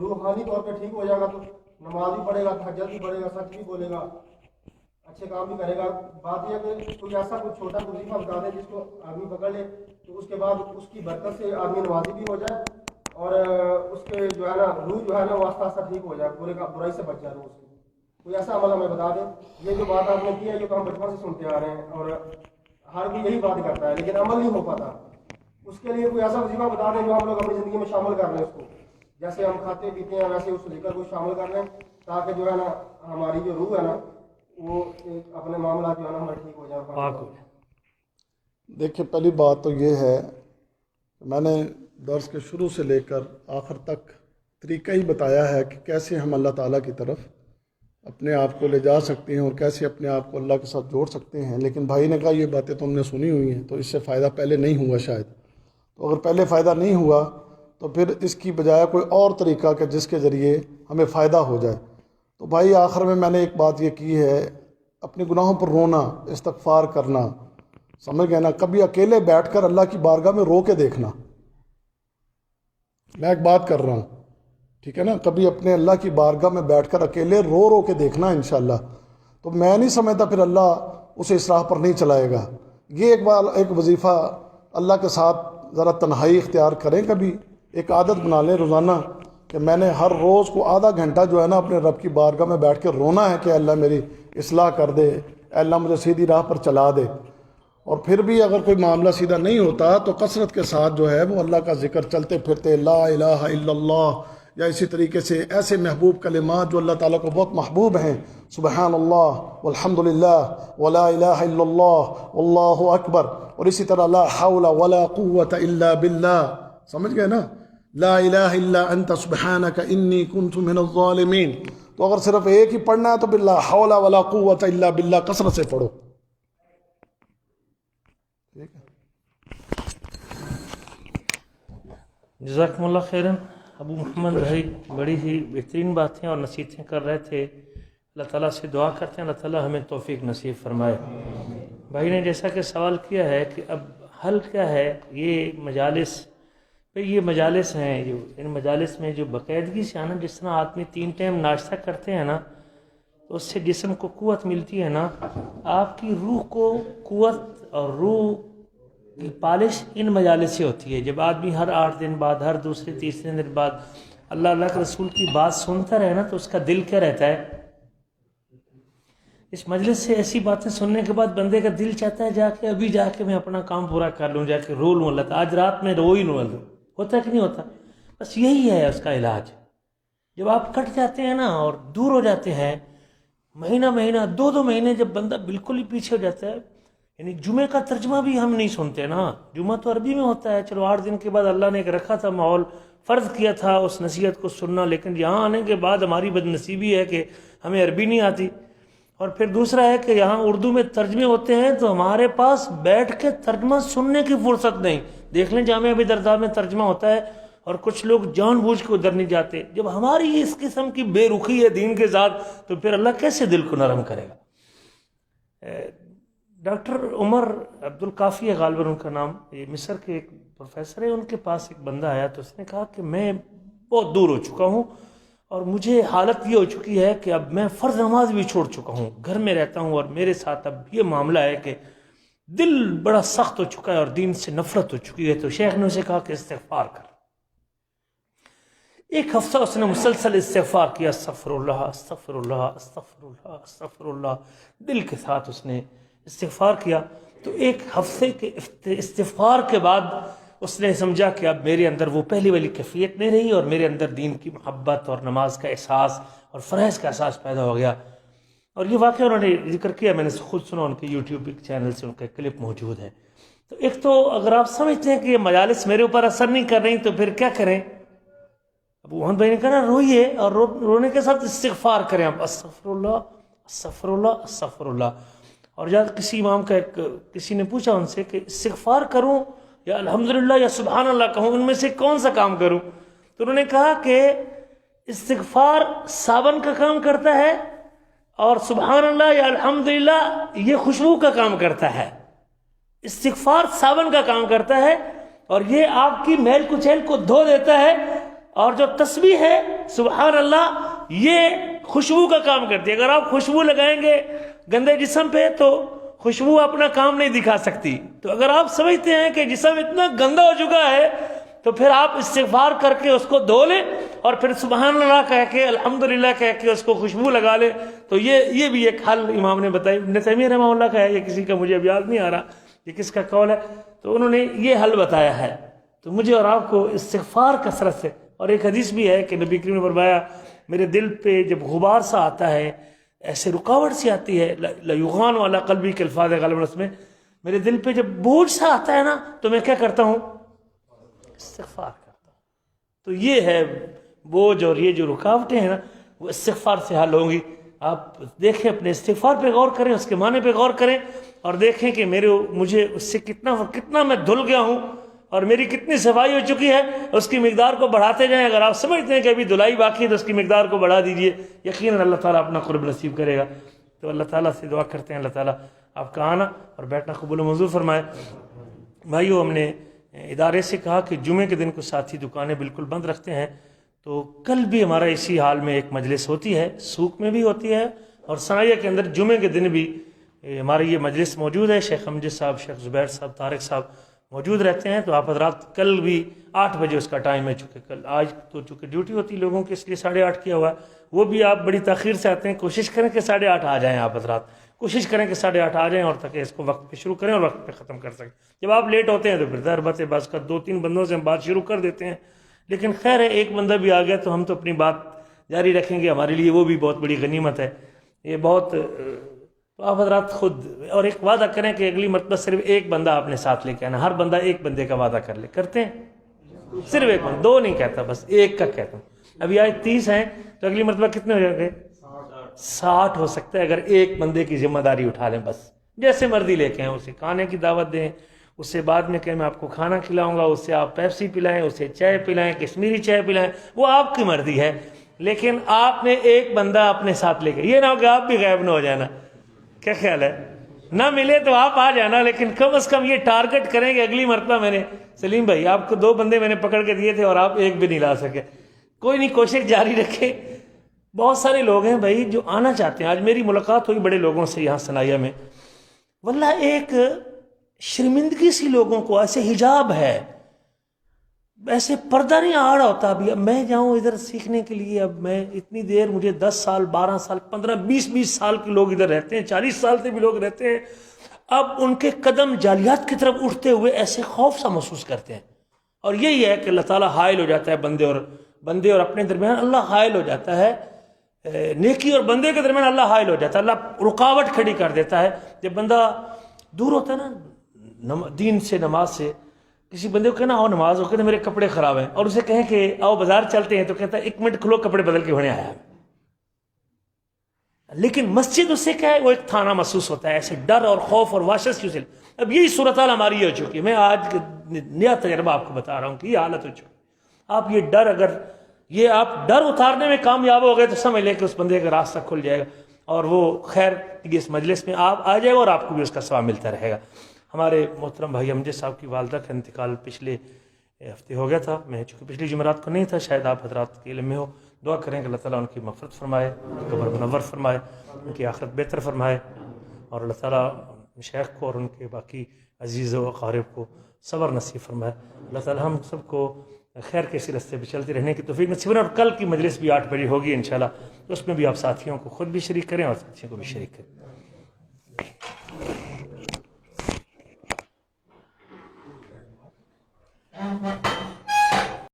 روحانی طور پہ ٹھیک ہو جائے گا تو نماز بھی پڑھے گا، تہجد بھی پڑھے گا، سچ بھی بولے گا، اچھے کام بھی کرے گا۔ بات یہ ہے کہ کوئی ایسا کوئی چھوٹا وظیفہ بتا دے جس کو آدمی پکڑ لے، تو اس کے بعد اس کی برکت سے آدمی نمازی بھی ہو جائے، اور اس کے جو ہے نا روح جو ہے نا وہ آستہ آستہ ٹھیک ہو جائے، برے کا برائی سے بچ جائے روح اس کی۔ کوئی ایسا عمل ہمیں بتا دیں۔ یہ جو بات آپ نے کی ہے یہ تو ہم بچپن سے سنتے آ رہے ہیں، اور ہر کوئی یہی بات کرتا ہے، لیکن عمل نہیں ہو پاتا۔ اس کے لیے کوئی ایسا وظیفہ بتا دیں جو ہم لوگ اپنی زندگی میں شامل کر لیں، اس کو جیسے ہم کھاتے پیتے ہیں ویسے اس ذکر کو شامل کر لیں، تاکہ جو ہے نا ہماری جو روح ہے نا وہ اپنے معاملات جو ہے نا ہمارے ٹھیک ہو جائیں۔ دیکھیں، پہلی بات تو یہ ہے کہ میں نے درس کے شروع سے لے کر آخر تک طریقہ ہی بتایا ہے کہ کیسے ہم اللہ تعالیٰ کی طرف اپنے آپ کو لے جا سکتے ہیں اور کیسے اپنے آپ کو اللہ کے ساتھ جوڑ سکتے ہیں۔ لیکن بھائی نے کہا یہ باتیں تو ہم نے سنی ہوئی ہیں، تو اس سے فائدہ پہلے نہیں ہوا شاید۔ تو اگر پہلے فائدہ نہیں ہوا تو پھر اس کی بجائے کوئی اور طریقہ کہ جس کے ذریعے ہمیں فائدہ ہو جائے۔ تو بھائی آخر میں نے ایک بات یہ کی ہے، اپنے گناہوں پر رونا، استغفار کرنا، سمجھ گئے نا؟ کبھی اکیلے بیٹھ کر اللہ کی بارگاہ میں رو کے دیکھنا۔ میں ایک بات کر رہا ہوں، ٹھیک ہے نا؟ کبھی اپنے اللہ کی بارگاہ میں بیٹھ کر اکیلے رو رو کے دیکھنا انشاءاللہ۔ تو میں نہیں سمجھتا پھر اللہ اسے اس راہ پر نہیں چلائے گا۔ یہ ایک وظیفہ اللہ کے ساتھ ذرا تنہائی اختیار کریں، کبھی ایک عادت بنا لیں روزانہ کہ میں نے ہر روز کو آدھا گھنٹہ جو ہے نا اپنے رب کی بارگاہ میں بیٹھ کے رونا ہے کہ اے اللہ میری اصلاح کر دے، اے اللہ مجھے سیدھی راہ پر چلا دے۔ اور پھر بھی اگر کوئی معاملہ سیدھا نہیں ہوتا تو کثرت کے ساتھ جو ہے وہ اللہ کا ذکر چلتے پھرتے لا الہ الا اللہ یا اسی طریقے سے ایسے محبوب کلمات جو اللہ تعالیٰ کو بہت محبوب ہیں، سبحان اللہ والحمدللہ ولا الہ الا اللہ واللہ اکبر، اور اسی طرح لا حول ولا قوة الا باللہ، سمجھ گئے نا، لا الہ الا انت سبحانک انی کنت من الظالمین. تو اگر صرف ایک ہی پڑھنا ہے تو باللہ حول ولا قوة الا باللہ کثرت سے پڑھو. جزاکم اللہ خیرن. ابو محمد بھائی بڑی ہی بہترین باتیں اور نصیحتیں کر رہے تھے. اللہ تعالیٰ سے دعا کرتے ہیں اللہ تعالیٰ ہمیں توفیق نصیب فرمائے. بھائی نے جیسا کہ سوال کیا ہے کہ اب حل کیا ہے، یہ مجالس، یہ مجالس ہیں، جو ان مجالس میں جو باقاعدگی سے آنا، جس طرح آدمی 3 ٹائم ناشتہ کرتے ہیں نا تو اس سے جسم کو قوت ملتی ہے نا، آپ کی روح کو قوت اور روح کی پالش ان مجالس سے ہوتی ہے. جب آدمی ہر 8 دن بعد، ہر دوسرے تیسرے دن بعد اللہ کے رسول کی بات سنتا رہے نا تو اس کا دل کیا رہتا ہے. اس مجلس سے ایسی باتیں سننے کے بعد بندے کا دل چاہتا ہے ابھی جا کے میں اپنا کام پورا کر لوں، جا کے رو لوں اللہ تعالیٰ، آج رات میں رو ہی لوں. ہوتا ہے کہ نہیں ہوتا؟ بس یہی ہے اس کا علاج. جب آپ کٹ جاتے ہیں نا اور دور ہو جاتے ہیں، مہینہ 2 مہینے جب بندہ بالکل ہی پیچھے ہو جاتا ہے، یعنی جمعے کا ترجمہ بھی ہم نہیں سنتے نا. جمعہ تو عربی میں ہوتا ہے، چلو 8 دن کے بعد اللہ نے ایک رکھا تھا ماحول، فرض کیا تھا اس نصیحت کو سننا، لیکن یہاں آنے کے بعد ہماری بد نصیبی ہے کہ ہمیں عربی نہیں آتی. اور پھر دوسرا ہے کہ یہاں اردو میں ترجمے ہوتے ہیں تو ہمارے پاس بیٹھ کے ترجمہ سننے کی فرصت نہیں. دیکھ لیں جامعہ ابی درداء میں ترجمہ ہوتا ہے اور کچھ لوگ جان بوجھ کے ادھر نہیں جاتے. جب ہماری اس قسم کی بے رخی ہے دین کے ساتھ تو پھر اللہ کیسے دل کو نرم کرے گا. ڈاکٹر عمر عبدالکافی ہے غالباً ان کا نام، یہ مصر کے ایک پروفیسر ہے. ان کے پاس ایک بندہ آیا تو اس نے کہا کہ میں بہت دور ہو چکا ہوں اور مجھے حالت یہ ہو چکی ہے کہ اب میں فرض نماز بھی چھوڑ چکا ہوں، گھر میں رہتا ہوں اور میرے ساتھ اب یہ معاملہ ہے کہ دل بڑا سخت ہو چکا ہے اور دین سے نفرت ہو چکی ہے. تو شیخ نے اسے کہا کہ استغفار کر. 1 ہفتہ اس نے مسلسل استغفار کیا، استغفر اللہ استغفر اللہ استغفر اللہ استغفر اللہ، دل کے ساتھ اس نے استغفار کیا. تو 1 ہفتے کے استغفار کے بعد اس نے سمجھا کہ اب میرے اندر وہ پہلی والی کیفیت نہیں رہی اور میرے اندر دین کی محبت اور نماز کا احساس اور فرائض کا احساس پیدا ہو گیا. اور یہ واقعہ انہوں نے ذکر کیا، میں نے خود سنا، ان کے یوٹیوب چینل سے ان کا کلپ موجود ہے. تو ایک تو اگر آپ سمجھتے ہیں کہ یہ مجالس میرے اوپر اثر نہیں کر رہی تو پھر کیا کریں؟ ابو محمد بھائی نے کہا نا روئیے اور رونے کے ساتھ استغفار کریں آپ، استغفر اللہ استغفر اللہ استغفر اللہ. اور جب کسی امام کا کسی نے پوچھا ان سے کہ استغفار کروں یا الحمدللہ یا سبحان اللہ کہوں، ان میں سے کون سا کام کروں؟ تو انہوں نے کہا کہ استغفار صابن کا کام کرتا ہے اور سبحان اللہ یا الحمدللہ یہ خوشبو کا کام کرتا ہے. استغفار صابن کا کام کرتا ہے اور یہ آپ کی میل کچیل کو دھو دیتا ہے، اور جو تسبیح ہے سبحان اللہ یہ خوشبو کا کام کرتی ہے. اگر آپ خوشبو لگائیں گے گندے جسم پہ تو خوشبو اپنا کام نہیں دکھا سکتی. تو اگر آپ سمجھتے ہیں کہ جسم اتنا گندا ہو چکا ہے تو پھر آپ استغفار کر کے اس کو دھو لیں اور پھر سبحان اللہ کہہ کے الحمدللہ کہہ کے اس کو خوشبو لگا لیں. تو یہ بھی ایک حل امام نے بتائی. ابن تیمیہ رحمہ اللہ کا ہے، یہ کسی کا مجھے اب یاد نہیں آ رہا یہ کس کا قول ہے، تو انہوں نے یہ حل بتایا ہے. تو مجھے اور آپ کو استغفار کثرت سے، اور ایک حدیث بھی ہے کہ نبی کریم نے فرمایا میرے دل پہ جب غبار سا آتا ہے، ایسے رکاوٹ سی آتی ہے، لیغان علی قلبی کے الفاظ ہے غالباً اس میں، میرے دل پہ جب بوجھ سا آتا ہے نا تو میں کیا کرتا ہوں؟ استغفار کرتا ہوں. تو یہ ہے بوجھ اور یہ جو رکاوٹیں ہیں نا وہ استغفار سے حل ہوں گی. آپ دیکھیں اپنے استغفار پہ غور کریں، اس کے معنی پہ غور کریں اور دیکھیں کہ مجھے اس سے کتنا میں دھل گیا ہوں اور میری کتنی صفائی ہو چکی ہے. اس کی مقدار کو بڑھاتے جائیں. اگر آپ سمجھتے ہیں کہ ابھی دھلائی باقی ہے تو اس کی مقدار کو بڑھا دیجئے، یقیناً اللہ تعالیٰ اپنا قرب نصیب کرے گا. تو اللہ تعالیٰ سے دعا کرتے ہیں اللہ تعالیٰ آپ کا آنا اور بیٹھنا قبول و منظور فرمائے. بھائیو، ہم نے ادارے سے کہا کہ جمعے کے دن کو ساتھی دکانیں بالکل بند رکھتے ہیں، تو کل بھی ہمارا اسی حال میں ایک مجلس ہوتی ہے، سوق میں بھی ہوتی ہے اور صنعیہ کے اندر جمعے کے دن بھی ہماری یہ مجلس موجود ہے. شیخ امجد صاحب، شیخ زبیر صاحب، طارق صاحب موجود رہتے ہیں. تو آپ حضرات کل بھی 8 بجے اس کا ٹائم ہے، چونکہ کل آج تو چونکہ ڈیوٹی ہوتی لوگوں کی اس لیے 8:30 کیا ہوا ہے. وہ بھی آپ بڑی تاخیر سے آتے ہیں، کوشش کریں کہ 8:30 آ جائیں. آپ حضرات کوشش کریں کہ 8:30 آ جائیں اور تاکہ اس کو وقت پہ شروع کریں اور وقت پہ ختم کر سکیں. جب آپ لیٹ ہوتے ہیں تو پھر ظاہر بات ہے بعض کا 2-3 بندوں سے ہم بات شروع کر دیتے ہیں، لیکن خیر ہے ایک بندہ بھی آ گیا تو ہم تو اپنی بات جاری رکھیں گے، ہمارے لیے وہ بھی بہت بڑی غنیمت ہے. یہ بہت تو آپ حضرات خود اور ایک وعدہ کریں کہ اگلی مرتبہ صرف ایک بندہ آپ نے ساتھ لے کے آنا. ہر بندہ ایک بندے کا وعدہ کر لے. کرتے ہیں؟ صرف ایک بندہ، دو نہیں کہتا، بس ایک کا کہتا ہوں. ابھی آج 30 ہیں تو اگلی مرتبہ کتنے ہو جائیں گے؟ 60 ہو سکتا ہے اگر ایک بندے کی ذمہ داری اٹھا لیں. بس جیسے مرضی لے کے آئیں، اسے کھانے کی دعوت دیں، اسے بعد میں کہیں میں آپ کو کھانا کھلاؤں گا، اسے آپ پیپسی پلائیں، اسے چائے پلائیں، کشمیری چائے پلائیں، وہ آپ کی مرضی ہے. لیکن آپ نے ایک بندہ اپنے ساتھ لے کے، یہ نہ ہو کہ آپ بھی غائب نہ ہو جانا. کیا خیال ہے؟ نہ ملے تو آپ آ جانا، لیکن کم از کم یہ ٹارگٹ کریں کہ اگلی مرتبہ میں نے سلیم بھائی آپ کو 2 بندے میں نے پکڑ کے دیے تھے اور آپ ایک بھی نہیں لا سکے. کوئی نہیں، کوشش جاری رکھے. بہت سارے لوگ ہیں بھائی جو آنا چاہتے ہیں. آج میری ملاقات ہوئی بڑے لوگوں سے یہاں سنائیہ میں، واللہ ایک شرمندگی سی لوگوں کو، ایسے حجاب ہے، ایسے پردہ نہیں آڑ ہوتا. ابھی اب میں جاؤں ادھر سیکھنے کے لیے، اب میں اتنی دیر، مجھے 10 سال 12 سال 15 20 سال کے لوگ ادھر رہتے ہیں، 40 سال سے بھی لوگ رہتے ہیں. اب ان کے قدم جالیات کی طرف اٹھتے ہوئے ایسے خوف سا محسوس کرتے ہیں. اور یہی ہے کہ اللہ تعالیٰ حائل ہو جاتا ہے بندے اور اپنے درمیان. اللہ حائل ہو جاتا ہے، نیکی اور بندے کے درمیان اللہ حائل ہو جاتا ہے. اللہ رکاوٹ کھڑی کر دیتا ہے. جب بندہ دور ہوتا ہے نا دین سے، نماز سے، کسی بندے کو کہنا آؤ نماز ہو، کہتے میرے کپڑے خراب ہیں، اور اسے کہیں کہ آؤ بازار چلتے ہیں، تو کہتا ہے 1 منٹ کھلو، کپڑے بدل کے ہونے آیا. لیکن مسجد اس سے کیا ہے، وہ ایک تھانہ محسوس ہوتا ہے، ایسے ڈر اور خوف اور وحشت کی. اب یہی صورتحال ہماری ہو چکی ہے. میں آج نیا تجربہ آپ کو بتا رہا ہوں کہ یہ حالت ہو چکی. آپ یہ ڈر، اگر یہ آپ ڈر اتارنے میں کامیاب ہو گئے تو سمجھ لیں کہ اس بندے کا راستہ کھل جائے گا، اور وہ خیر اس مجلس میں آپ آ جائے گا اور آپ کو بھی اس کا ثواب ملتا رہے گا. ہمارے محترم بھائی امجد صاحب کی والدہ کا انتقال پچھلے ہفتے ہو گیا تھا. میں چونکہ پچھلی جمعرات کو نہیں تھا، شاید آپ حضرات کے علم میں ہو. دعا کریں کہ اللہ تعالیٰ ان کی مغفرت فرمائے، قبر منور فرمائے، ان کی آخرت بہتر فرمائے، اور اللہ تعالیٰ شیخ کو اور ان کے باقی عزیز و اقارب کو صبر نصیب فرمائے. اللہ تعالیٰ ہم سب کو خیر کے اسی راستے پہ چلتے رہنے کی توفیق نصیب فرمائے. اور کل کی مجلس بھی 8 بجے ہوگی انشاءاللہ، تو اس میں بھی آپ ساتھیوں کو خود بھی شریک کریں اور ساتھیوں کو بھی شریک کریں.